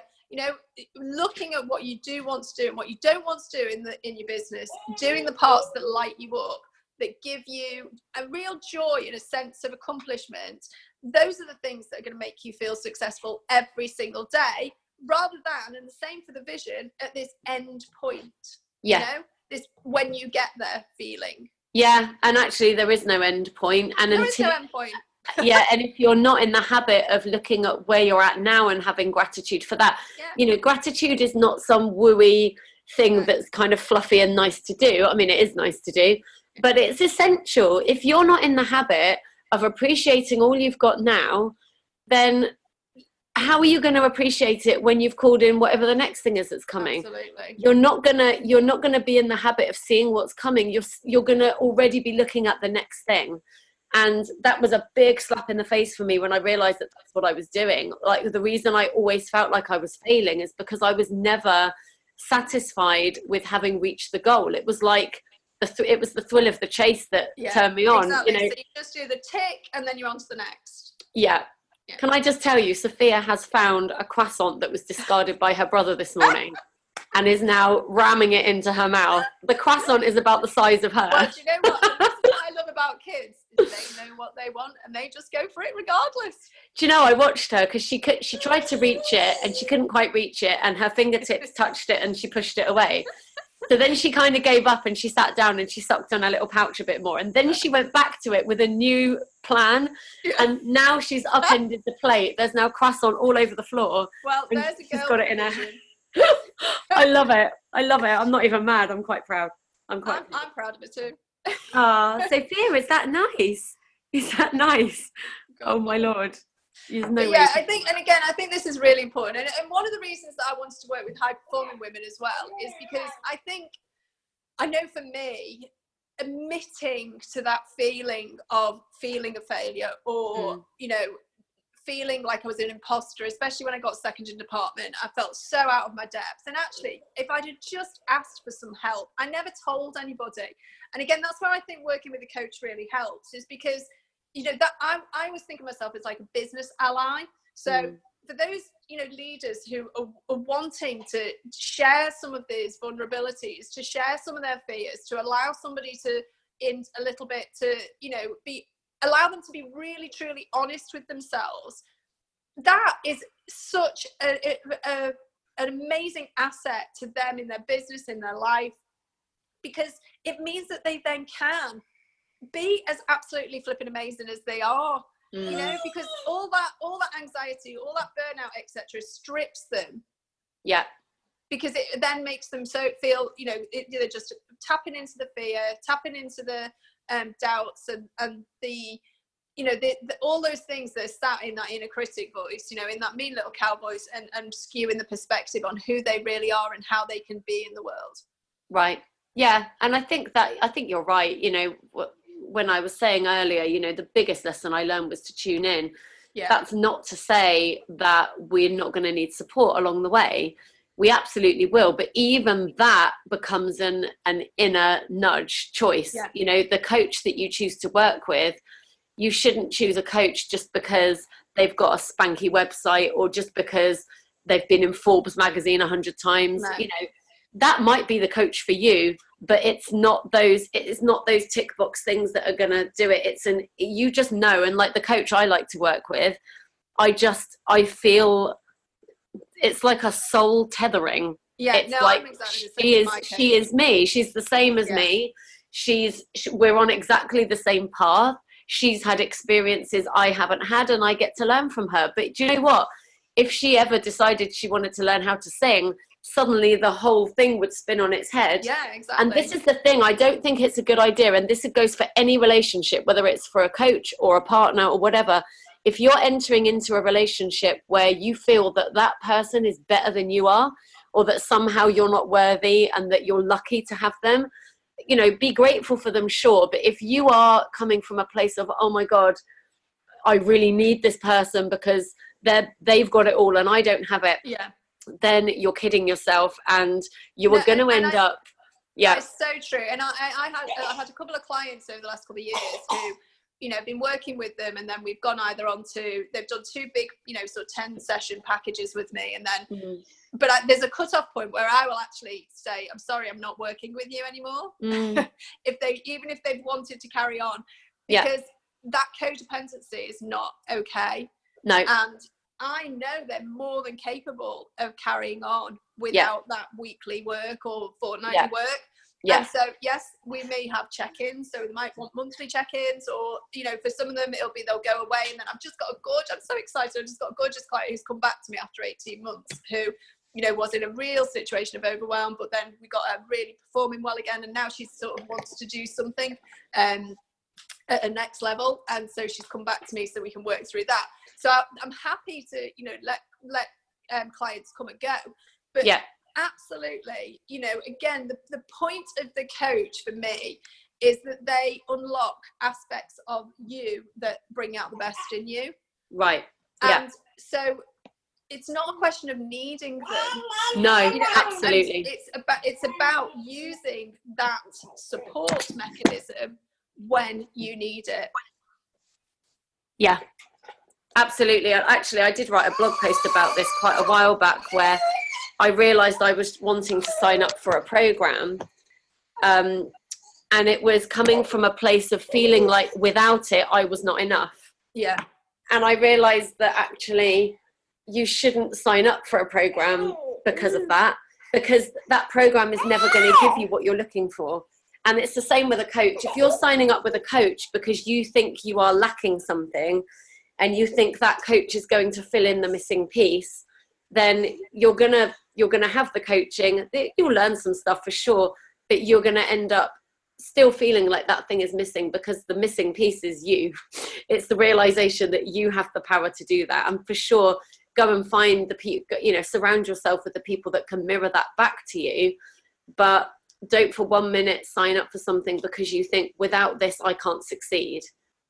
looking at what you do want to do and what you don't want to do in your business, doing the parts that light you up, that give you a real joy and a sense of accomplishment. Those are the things that are going to make you feel successful every single day, rather than, and the same for the vision, at this end point. This when you get there feeling. And actually there is no end point. And there is no end point. And if you're not in the habit of looking at where you're at now and having gratitude for that, gratitude is not some wooey thing that's kind of fluffy and nice to do. I mean, it is nice to do, but it's essential. If you're not in the habit of appreciating all you've got now, then how are you going to appreciate it when you've called in whatever the next thing is that's coming? Absolutely. You're not gonna be in the habit of seeing what's coming. You're gonna already be looking at the next thing. And that was a big slap in the face for me when I realized that that's what I was doing. Like, the reason I always felt like I was failing is because I was never satisfied with having reached the goal. It was like it was the thrill of the chase that turned me on. Exactly. So you just do the tick and then you're on to the next. Can I just tell you, Sophia has found a croissant that was discarded by her brother this morning and is now ramming it into her mouth. The croissant is about the size of her. Well, do you know what? This is what I love about kids. because they know what they want and they just go for it regardless. Do you know, I watched her because she tried to reach it and she couldn't quite reach it, and her fingertips touched it and she pushed it away. So then she kind of gave up and she sat down and she sucked on her little pouch a bit more. And then she went back to it with a new plan. Yeah. And now she's upended the plate. There's now croissant all over the floor. Well, there's a girl. She's got it in her. I love it. I love it. I'm not even mad. I'm quite proud. I'm proud of it too. Sophia, is that nice? Is that nice? God. Oh my Lord. Yeah, I think this is really important. And one of the reasons that I wanted to work with high performing women as well is because I know for me, admitting to that feeling of feeling a failure or, feeling like I was an imposter, especially when I got second in department, I felt so out of my depth. And actually, if I'd have just asked for some help, I never told anybody. And again, that's where I think working with a coach really helps, is because that I always think of myself as like a business ally. So for those, leaders who are wanting to share some of these vulnerabilities, to share some of their fears, to allow somebody to, in a little bit, to, allow them to be really, truly honest with themselves, that is such an amazing asset to them in their business, in their life, because it means that they then can be as absolutely flipping amazing as they are, because all that anxiety, all that burnout, etc., strips them. Yeah. Because it then makes them feel, they're just tapping into the fear, tapping into the doubts and the all those things that are sat in that inner critic voice, in that mean little cow voice, and skewing the perspective on who they really are and how they can be in the world. Right. Yeah. And I think you're right. When I was saying earlier, the biggest lesson I learned was to tune in. Yeah. That's not to say that we're not going to need support along the way. We absolutely will. But even that becomes an inner nudge choice. Yeah. The coach that you choose to work with, you shouldn't choose a coach just because they've got a spanky website or just because they've been in Forbes magazine 100 times. No. That might be the coach for you, but it's not those tick box things that are going to do it. You just know. And like the coach I like to work with, I feel it's like a soul tethering. Yeah, it's like I'm exactly she is me. She's the same as me. We're on exactly the same path. She's had experiences I haven't had, and I get to learn from her. But do you know what? If she ever decided she wanted to learn how to sing, suddenly the whole thing would spin on its head. Yeah, exactly. And this is the thing. I don't think it's a good idea. And this goes for any relationship, whether it's for a coach or a partner or whatever. If you're entering into a relationship where you feel that that person is better than you are, or that somehow you're not worthy and that you're lucky to have them, be grateful for them, sure. But if you are coming from a place of, oh my God, I really need this person because they've got it all and I don't have it. Yeah. Then you're kidding yourself, and you are going to end up. Yeah, it's so true. And I had a couple of clients over the last couple of years who, I've been working with them, and then we've gone either they've done 2 big, sort of 10 session packages with me, and then, but there's a cutoff point where I will actually say, I'm sorry, I'm not working with you anymore. Even if they've wanted to carry on, because that codependency is not okay. No. And I know they're more than capable of carrying on without that weekly work or fortnightly work. Yeah. And so, yes, we may have check-ins. So they might want monthly check-ins, or, for some of them, they'll go away. And then I'm so excited. I've just got a gorgeous client who's come back to me after 18 months who, was in a real situation of overwhelm, but then we got her really performing well again. And now she sort of wants to do something at a next level. And so she's come back to me so we can work through that. So I'm happy to, let clients come and go. But absolutely, again, the point of the coach for me is that they unlock aspects of you that bring out the best in you. Right. Yeah. And so it's not a question of needing them. No, absolutely. It's about using that support mechanism when you need it. Yeah. Absolutely. Actually, I did write a blog post about this quite a while back, where I realised I was wanting to sign up for a programme, And it was coming from a place of feeling like without it, I was not enough. Yeah. And I realized that actually you shouldn't sign up for a program because of that, because that program is never going to give you what you're looking for. And it's the same with a coach. If you're signing up with a coach because you think you are lacking something and you think that coach is going to fill in the missing piece, then you're gonna have the coaching. You'll learn some stuff for sure, but you're going to end up still feeling like that thing is missing, because the missing piece is you. It's the realization that you have the power to do that. And for sure, go and find the people, surround yourself with the people that can mirror that back to you. But don't for 1 minute sign up for something because you think without this I can't succeed,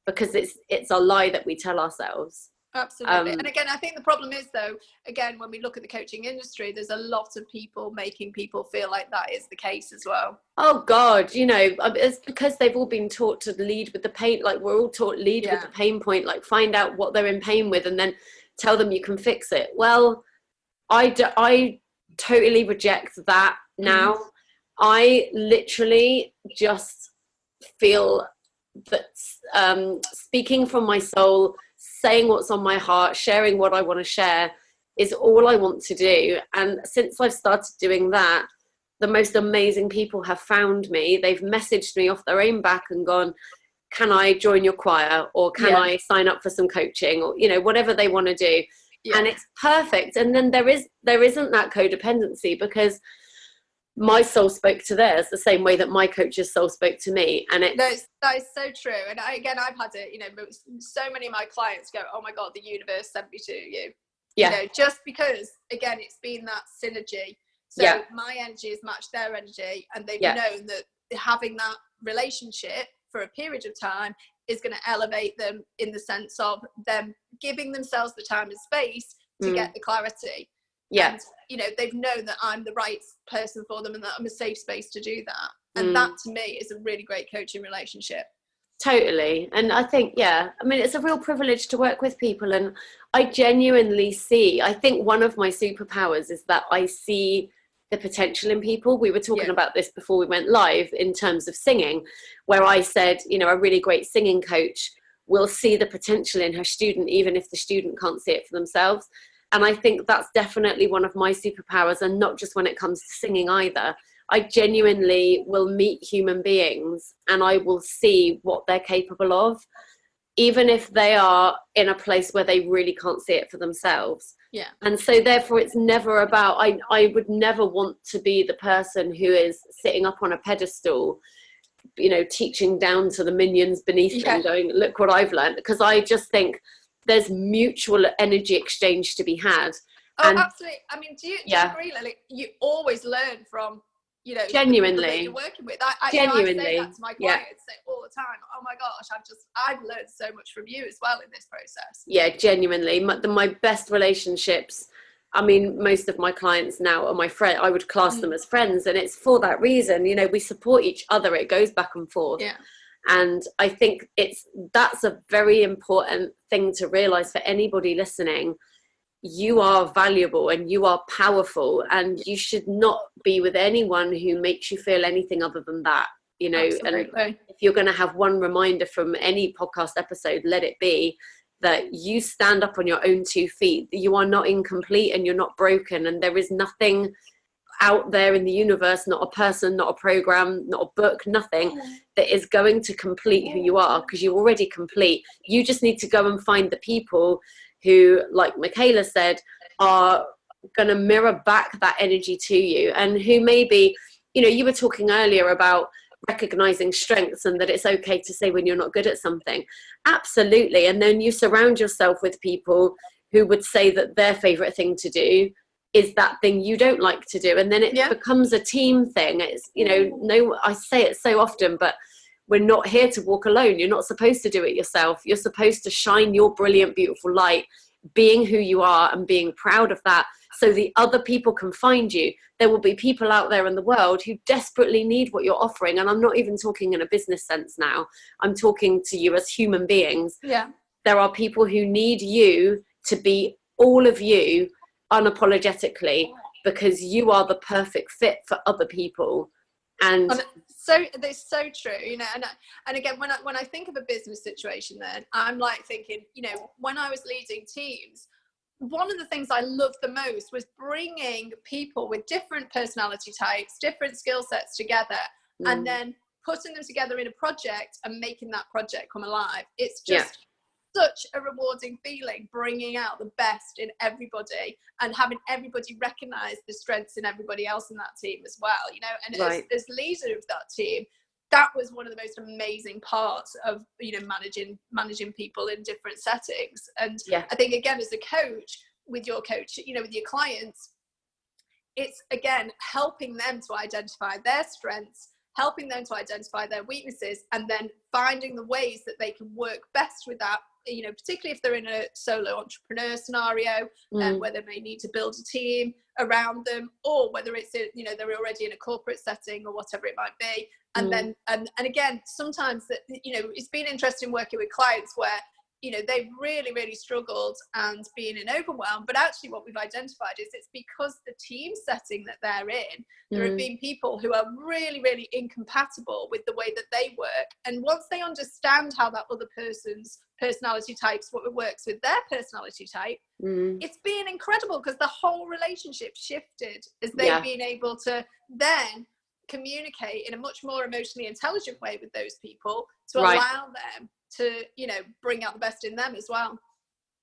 because it's a lie that we tell ourselves. Absolutely. And again, I think the problem is, though, again, when we look at the coaching industry, there's a lot of people making people feel like that is the case as well. Oh God, it's because they've all been taught to lead with the pain. Like, we're all taught lead with the pain point, like find out what they're in pain with and then tell them you can fix it. Well, I totally reject that now. Mm-hmm. I literally just feel that speaking from my soul, saying what's on my heart, sharing what I want to share is all I want to do. And since I've started doing that, the most amazing people have found me. They've messaged me off their own back and gone, can I join your choir? Or can I sign up for some coaching? Or, whatever they want to do. Yeah. And it's perfect. And then there isn't that codependency, because my soul spoke to theirs the same way that my coach's soul spoke to me. And that is so true. And I've had it, so many of my clients go, oh my God, the universe sent me to you. Yeah. Just because, again, it's been that synergy. So my energy has matched their energy, and they've known that having that relationship for a period of time is going to elevate them, in the sense of them giving themselves the time and space to get the clarity. Yeah. And, they've known that I'm the right person for them and that I'm a safe space to do that. And that, to me, is a really great coaching relationship. Totally. And I think, it's a real privilege to work with people. And I genuinely I think one of my superpowers is that I see the potential in people. We were talking about this before we went live in terms of singing, where I said, a really great singing coach will see the potential in her student, even if the student can't see it for themselves. And I think that's definitely one of my superpowers, and not just when it comes to singing either. I genuinely will meet human beings and I will see what they're capable of, even if they are in a place where they really can't see it for themselves. Yeah. And so therefore it's never about, I would never want to be the person who is sitting up on a pedestal, teaching down to the minions beneath them going, look what I've learned. Because I just think there's mutual energy exchange to be had. Oh, and absolutely. I mean, do you agree, Lily? You always learn from, genuinely the people that you're working with. I genuinely. I say that to my clients all the time. Oh my gosh, I've learned so much from you as well in this process. Yeah, genuinely. My best relationships, most of my clients now are my friend. I would class them as friends, and it's for that reason. We support each other. It goes back and forth. Yeah. And I think that's a very important thing to realize for anybody listening. You are valuable and you are powerful, and you should not be with anyone who makes you feel anything other than that, Absolutely. And if you're going to have one reminder from any podcast episode, let it be that you stand up on your own 2 feet. You are not incomplete and you're not broken, and there is nothing out there in the universe, not a person, not a program, not a book, nothing that is going to complete who you are, because you're already complete. You just need to go and find the people who, like Michala said, are going to mirror back that energy to you, and who maybe, you were talking earlier about recognizing strengths and that it's okay to say when you're not good at something. Absolutely. And then you surround yourself with people who would say that their favorite thing to do is that thing you don't like to do, and then it becomes a team thing. It's I say it so often, but we're not here to walk alone. You're not supposed to do it yourself. You're supposed to shine your brilliant, beautiful light, being who you are and being proud of that, so the other people can find you. There will be people out there in the world who desperately need what you're offering, and I'm not even talking in a business sense now. I'm talking to you as human beings. Yeah. There are people who need you to be all of you unapologetically, because you are the perfect fit for other people. And so it's so true, you know. And again, when I think of a business situation, then I'm like thinking, you know, when I was leading teams, one of the things I loved the most was bringing people with different personality types, different skill sets together, and then putting them together in a project and making that project come alive. It's just such a rewarding feeling, bringing out the best in everybody and having everybody recognize the strengths in everybody else in that team as well, you know. And as leader of that team, that was one of the most amazing parts of, you know, managing people in different settings. And I think, again, as a coach, with your coach, you know, with your clients, it's again helping them to identify their strengths, helping them to identify their weaknesses, and then finding the ways that they can work best with that, you know, particularly if they're in a solo entrepreneur scenario, where they may need to build a team around them, or whether it's, you know, they're already in a corporate setting or whatever it might be. And then, and again, sometimes that, you know, it's been interesting working with clients where, you know, they've really, really struggled and been in overwhelm. But actually what we've identified is it's because the team setting that they're in, there have been people who are really, really incompatible with the way that they work. And once they understand how that other person's personality types, what works with their personality type, it's been incredible, because the whole relationship shifted as they've been able to then communicate in a much more emotionally intelligent way with those people, to allow them to, you know, bring out the best in them as well.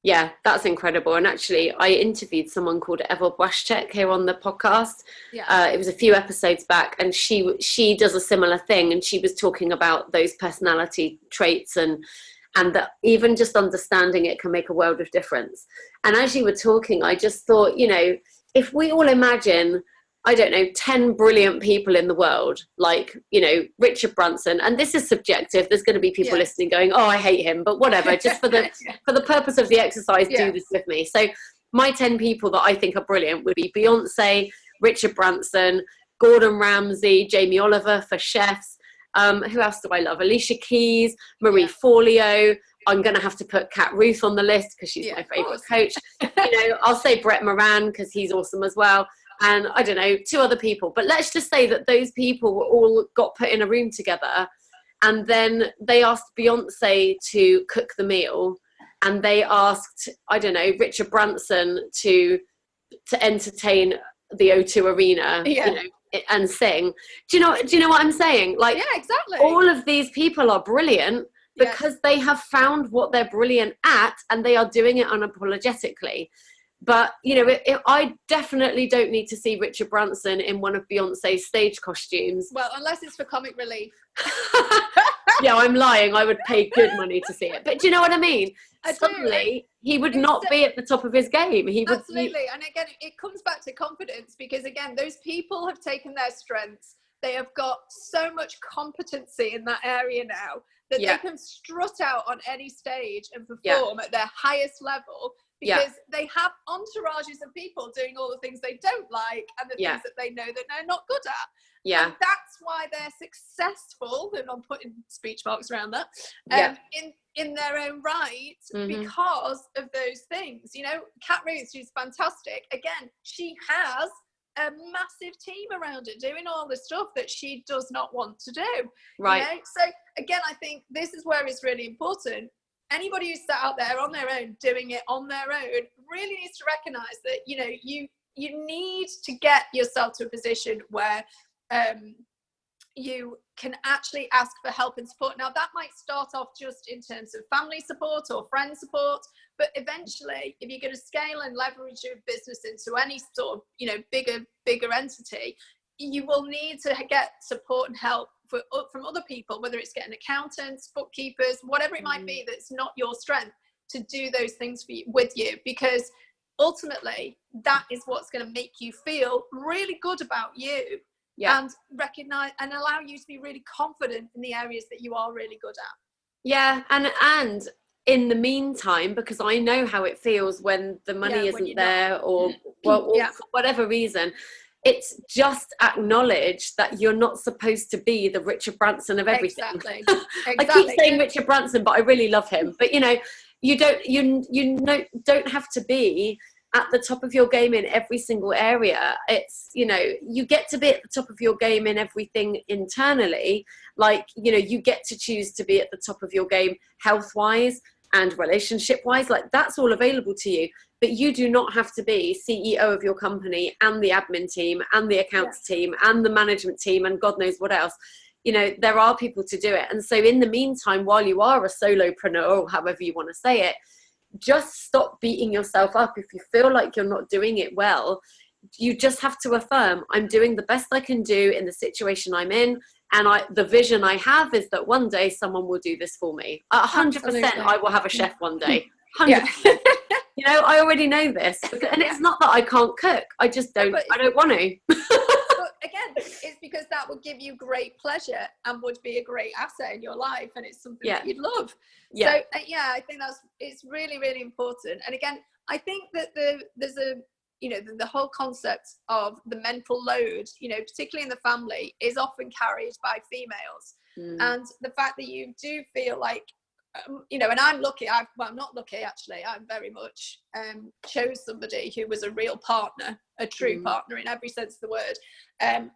Yeah, that's incredible. And actually, I interviewed someone called Eva Błaszczyk here on the podcast. It was a few episodes back, and she does a similar thing, and she was talking about those personality traits and that even just understanding it can make a world of difference. And as you were talking, I just thought, you know, if we all imagine, I don't know, 10 brilliant people in the world, like, you know, Richard Branson, and this is subjective. There's going to be people listening going, oh, I hate him, but whatever, just for the purpose of the exercise, do this with me. So my 10 people that I think are brilliant would be Beyonce, Richard Branson, Gordon Ramsay, Jamie Oliver for chefs. Who else do I love? Alicia Keys, Marie Forleo. I'm going to have to put Kat Ruth on the list because she's my favourite coach. You know, I'll say Brett Moran because he's awesome as well. And I don't know, 2 other people. But let's just say that those people were all got put in a room together, and then they asked Beyonce to cook the meal, and they asked, I don't know, Richard Branson to entertain the O2 Arena, you know, and sing. Do you know what I'm saying? Like, exactly. All of these people are brilliant because they have found what they're brilliant at, and they are doing it unapologetically. But, you know, I definitely don't need to see Richard Branson in one of Beyonce's stage costumes. Well, unless it's for comic relief. Yeah, I'm lying. I would pay good money to see it. But do you know what I mean? Suddenly, he would not be at the top of his game. Absolutely. And again, it comes back to confidence, because, again, those people have taken their strengths. They have got so much competency in that area now that they can strut out on any stage and perform at their highest level, because they have entourages of people doing all the things they don't like and the things that they know that they're not good at. And that's why they're successful, and I'm putting speech marks around that, in their own right, because of those things. You know, Kat Ruth, she's fantastic. Again, she has a massive team around her doing all the stuff that she does not want to do. Right. You know? So again, I think this is where it's really important. Anybody who's sat out there on their own, doing it on their own, really needs to recognize that, you know, you need to get yourself to a position where you can actually ask for help and support. Now, that might start off just in terms of family support or friend support, but eventually, if you're going to scale and leverage your business into any sort of, you know, bigger entity, you will need to get support and help from other people, whether it's getting accountants, bookkeepers, whatever it might be that's not your strength, to do those things with you, because ultimately that is what's going to make you feel really good about you, and recognize and allow you to be really confident in the areas that you are really good at. And in the meantime, because I know how it feels when the money isn't there, or for whatever reason, it's just acknowledge that you're not supposed to be the Richard Branson of everything. Exactly. I keep saying Richard Branson, but I really love him. But you know, you don't have to be at the top of your game in every single area. It's, you know, you get to be at the top of your game in everything internally. Like, you know, you get to choose to be at the top of your game health-wise and relationship-wise. Like, that's all available to you. But you do not have to be CEO of your company and the admin team and the accounts team and the management team and God knows what else. You know, there are people to do it. And so in the meantime, while you are a solopreneur, or however you want to say it, just stop beating yourself up. If you feel like you're not doing it well, you just have to affirm, I'm doing the best I can do in the situation I'm in. And the vision I have is that one day someone will do this for me. 100% I will have a chef one day. 100%. You know, I already know this. And it's not that I can't cook. I just don't, I don't want to. But again, it's because that would give you great pleasure and would be a great asset in your life. And it's something that you'd love. So, I think it's really, really important. And again, I think that there's a, you know, the whole concept of the mental load, you know, particularly in the family, is often carried by females. And the fact that you do feel like, you know, and I'm lucky, I'm not lucky actually, I very much chose somebody who was a real partner, a true partner in every sense of the word.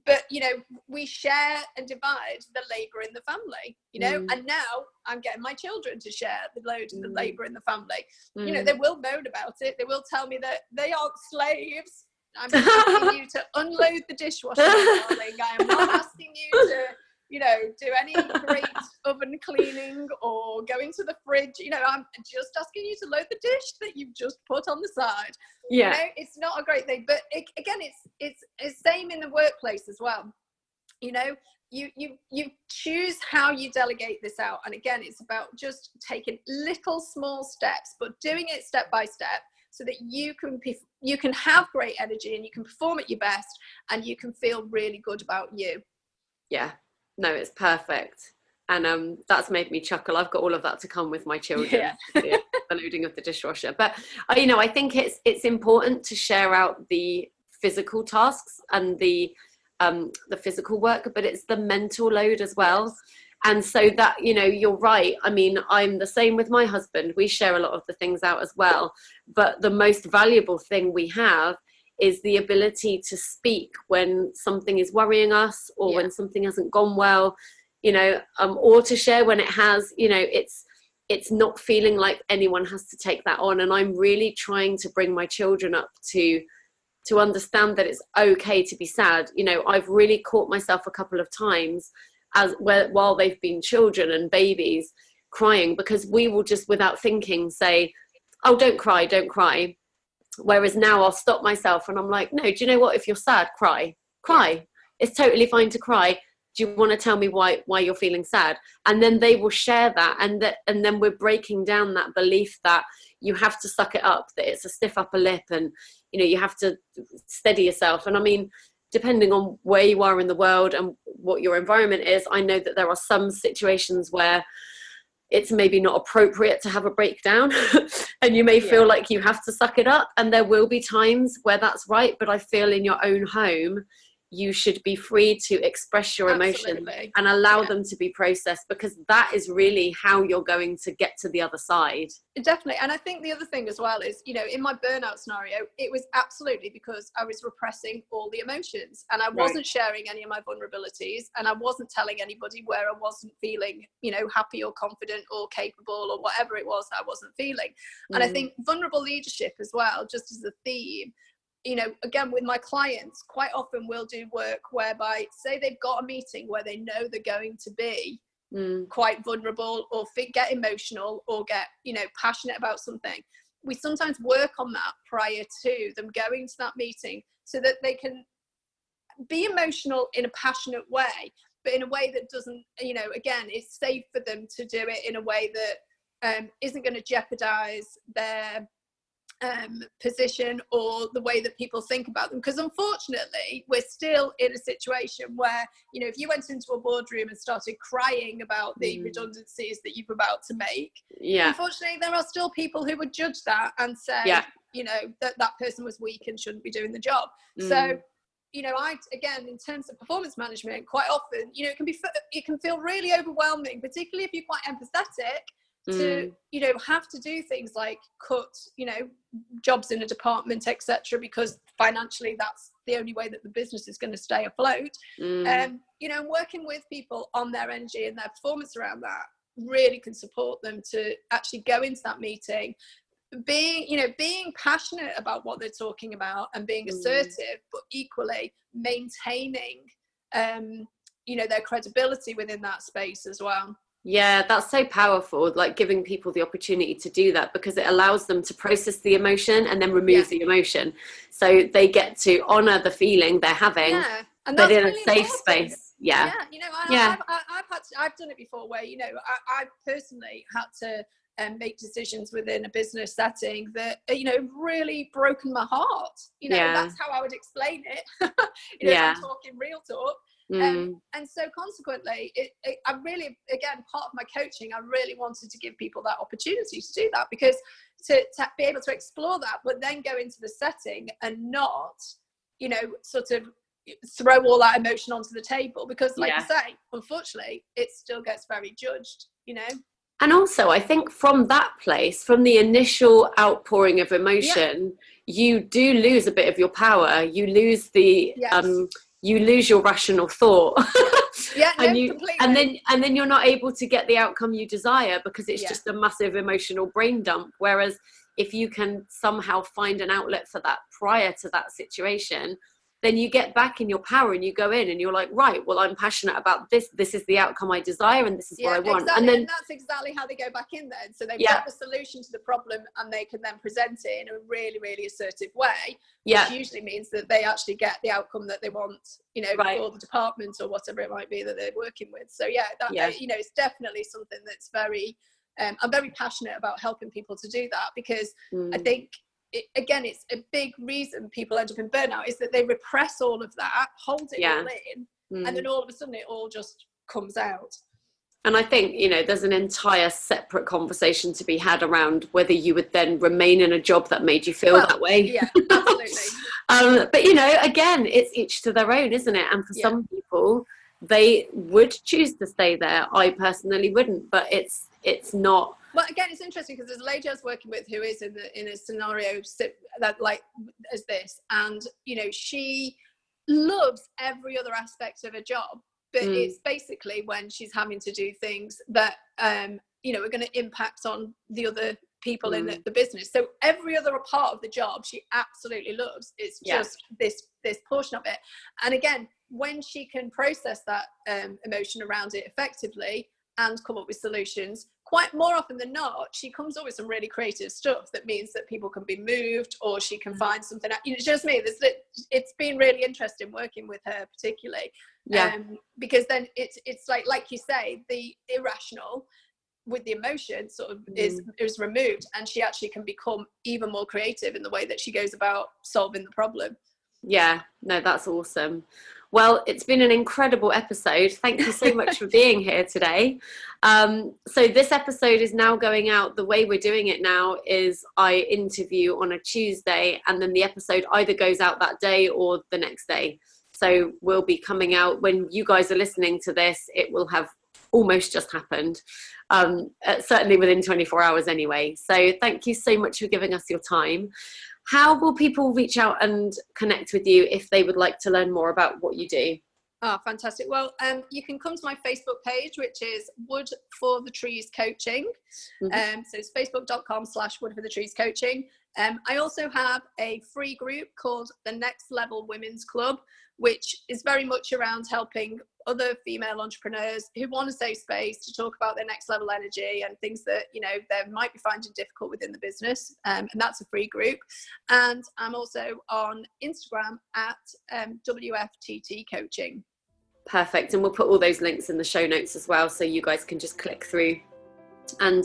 But, you know, we share and divide the labour in the family, you know, and now I'm getting my children to share the load and the labour in the family. You know, they will moan about it. They will tell me that they aren't slaves. I'm asking you to unload the dishwasher, darling. I am not asking you to, you know, do any great oven cleaning or go into the fridge. You know, I'm just asking you to load the dish that you've just put on the side. You know, it's not a great thing. But again, it's same in the workplace as well. You know, you choose how you delegate this out. And again, it's about just taking little small steps, but doing it step by step, so that you can have great energy and you can perform at your best and you can feel really good about you. Yeah. No, it's perfect. And that's made me chuckle. I've got all of that to come with my children, the loading of the dishwasher. But, you know, I think it's important to share out the physical tasks and the physical work, but it's the mental load as well. And so that, you know, you're right. I mean, I'm the same with my husband. We share a lot of the things out as well. But the most valuable thing we have is the ability to speak when something is worrying us or when something hasn't gone well, you know, or to share when it has. You know, it's not feeling like anyone has to take that on. And I'm really trying to bring my children up to understand that it's okay to be sad. You know, I've really caught myself a couple of times while they've been children and babies crying, because we will just without thinking say, oh, don't cry. Whereas now I'll stop myself and I'm like, no, do you know what? If you're sad, cry. It's totally fine to cry. Do you want to tell me why you're feeling sad? And then they will share that. And then we're breaking down that belief that you have to suck it up, that it's a stiff upper lip and, you know, you have to steady yourself. And I mean, depending on where you are in the world and what your environment is, I know that there are some situations where it's maybe not appropriate to have a breakdown and you may feel like you have to suck it up, and there will be times where that's right. But I feel in your own home, you should be free to express your emotions and allow them to be processed, because that is really how you're going to get to the other side. Definitely. And I think the other thing as well is, you know, in my burnout scenario, it was absolutely because I was repressing all the emotions and I wasn't sharing any of my vulnerabilities, and I wasn't telling anybody where I wasn't feeling, you know, happy or confident or capable or whatever it was that I wasn't feeling. And I think vulnerable leadership as well, just as a theme, you know, again, with my clients, quite often we'll do work whereby, say they've got a meeting where they know they're going to be quite vulnerable or get emotional or get, you know, passionate about something. We sometimes work on that prior to them going to that meeting so that they can be emotional in a passionate way, but in a way that doesn't, you know, again, it's safe for them to do it in a way that isn't going to jeopardize their position or the way that people think about them. Because unfortunately we're still in a situation where, you know, if you went into a boardroom and started crying about the redundancies that you're about to make, unfortunately there are still people who would judge that and say, you know, that person was weak and shouldn't be doing the job. So, you know, again, in terms of performance management, quite often, you know, it can feel really overwhelming, particularly if you're quite empathetic, to, you know, have to do things like cut, you know, jobs in a department, etc., because financially that's the only way that the business is going to stay afloat. You know, working with people on their energy and their performance around that really can support them to actually go into that meeting being passionate about what they're talking about and being assertive, but equally maintaining you know, their credibility within that space as well. Yeah, that's so powerful, like giving people the opportunity to do that, because it allows them to process the emotion and then remove the emotion, so they get to honor the feeling they're having, and but in really a safe important. space. You know, I've done it before where, you know, I personally had to make decisions within a business setting that, you know, really broken my heart. You know, that's how I would explain it. You know, if I'm talking real talk. And so consequently, I really, again, part of my coaching, I really wanted to give people that opportunity to do that, because to be able to explore that, but then go into the setting and not, you know, sort of throw all that emotion onto the table, because like you say, unfortunately, it still gets very judged, you know. And also, I think from that place, from the initial outpouring of emotion, you do lose a bit of your power. You lose the, you lose your rational thought. Completely. And then you're not able to get the outcome you desire, because it's just a massive emotional brain dump. Whereas if you can somehow find an outlet for that prior to that situation, then you get back in your power and you go in and you're like, right, well, I'm passionate about this. This is the outcome I desire, and this is what I want. Exactly. And that's exactly how they go back in then. So they've got the solution to the problem, and they can then present it in a really, really assertive way, which usually means that they actually get the outcome that they want, you know, for the department or whatever it might be that they're working with. So you know, it's definitely something that's very, I'm very passionate about helping people to do that, because I think, it's a big reason people end up in burnout is that they repress all of that, hold it all in, and then all of a sudden it all just comes out. And I think, you know, there's an entire separate conversation to be had around whether you would then remain in a job that made you feel that way. Yeah, absolutely. But, you know, again, it's each to their own, isn't it? And for some people, they would choose to stay there. I personally wouldn't, but it's not. Well, again, it's interesting because there's a lady I was working with who is in a scenario that like as this, and you know, she loves every other aspect of her job, but it's basically when she's having to do things that you know, are going to impact on the other people in the business. So every other part of the job she absolutely loves. It's just this portion of it. And again, when she can process that emotion around it effectively and come up with solutions, quite more often than not, she comes up with some really creative stuff that means that people can be moved, or she can find something. You know, it's just me. It's been really interesting working with her, particularly, because then it's like you say, the irrational with the emotion sort of is removed, and she actually can become even more creative in the way that she goes about solving the problem. Yeah, no, that's awesome. Well, it's been an incredible episode. Thank you so much for being here today. So this episode is now going out. The way we're doing it now is I interview on a Tuesday, and then the episode either goes out that day or the next day. So we'll be coming out when you guys are listening to this. It will have almost just happened, certainly within 24 hours anyway. So thank you so much for giving us your time. How will people reach out and connect with you if they would like to learn more about what you do? Oh, fantastic. Well, you can come to my Facebook page, which is Wood for the Trees Coaching. So it's facebook.com/Wood for the Trees Coaching. I also have a free group called the Next Level Women's Club, which is very much around helping other female entrepreneurs who want a safe space to talk about their next level energy and things that, you know, they might be finding difficult within the business. And that's a free group. And I'm also on Instagram at WFTT Coaching. Perfect. And we'll put all those links in the show notes as well, so you guys can just click through. And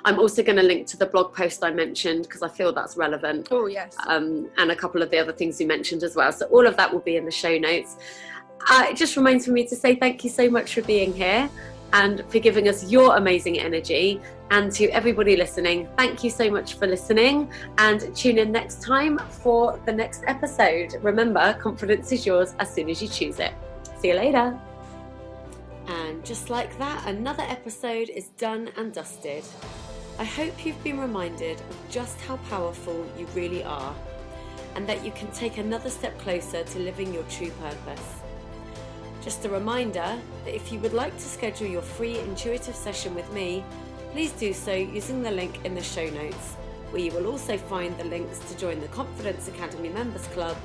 I'm also going to link to the blog post I mentioned, because I feel that's relevant. Oh, yes. And a couple of the other things you mentioned as well. So all of that will be in the show notes. It just remains for me to say thank you so much for being here and for giving us your amazing energy. And to everybody listening, thank you so much for listening, and tune in next time for the next episode. Remember, confidence is yours as soon as you choose it. See you later. And just like that, another episode is done and dusted. I hope you've been reminded of just how powerful you really are, and that you can take another step closer to living your true purpose. Just a reminder that if you would like to schedule your free intuitive session with me, please do so using the link in the show notes, where you will also find the links to join the Confidence Academy Members Club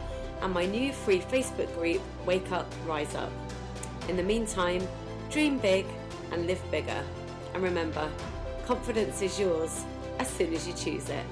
and my new free Facebook group, Wake Up, Rise Up. In the meantime, dream big and live bigger. And remember, confidence is yours as soon as you choose it.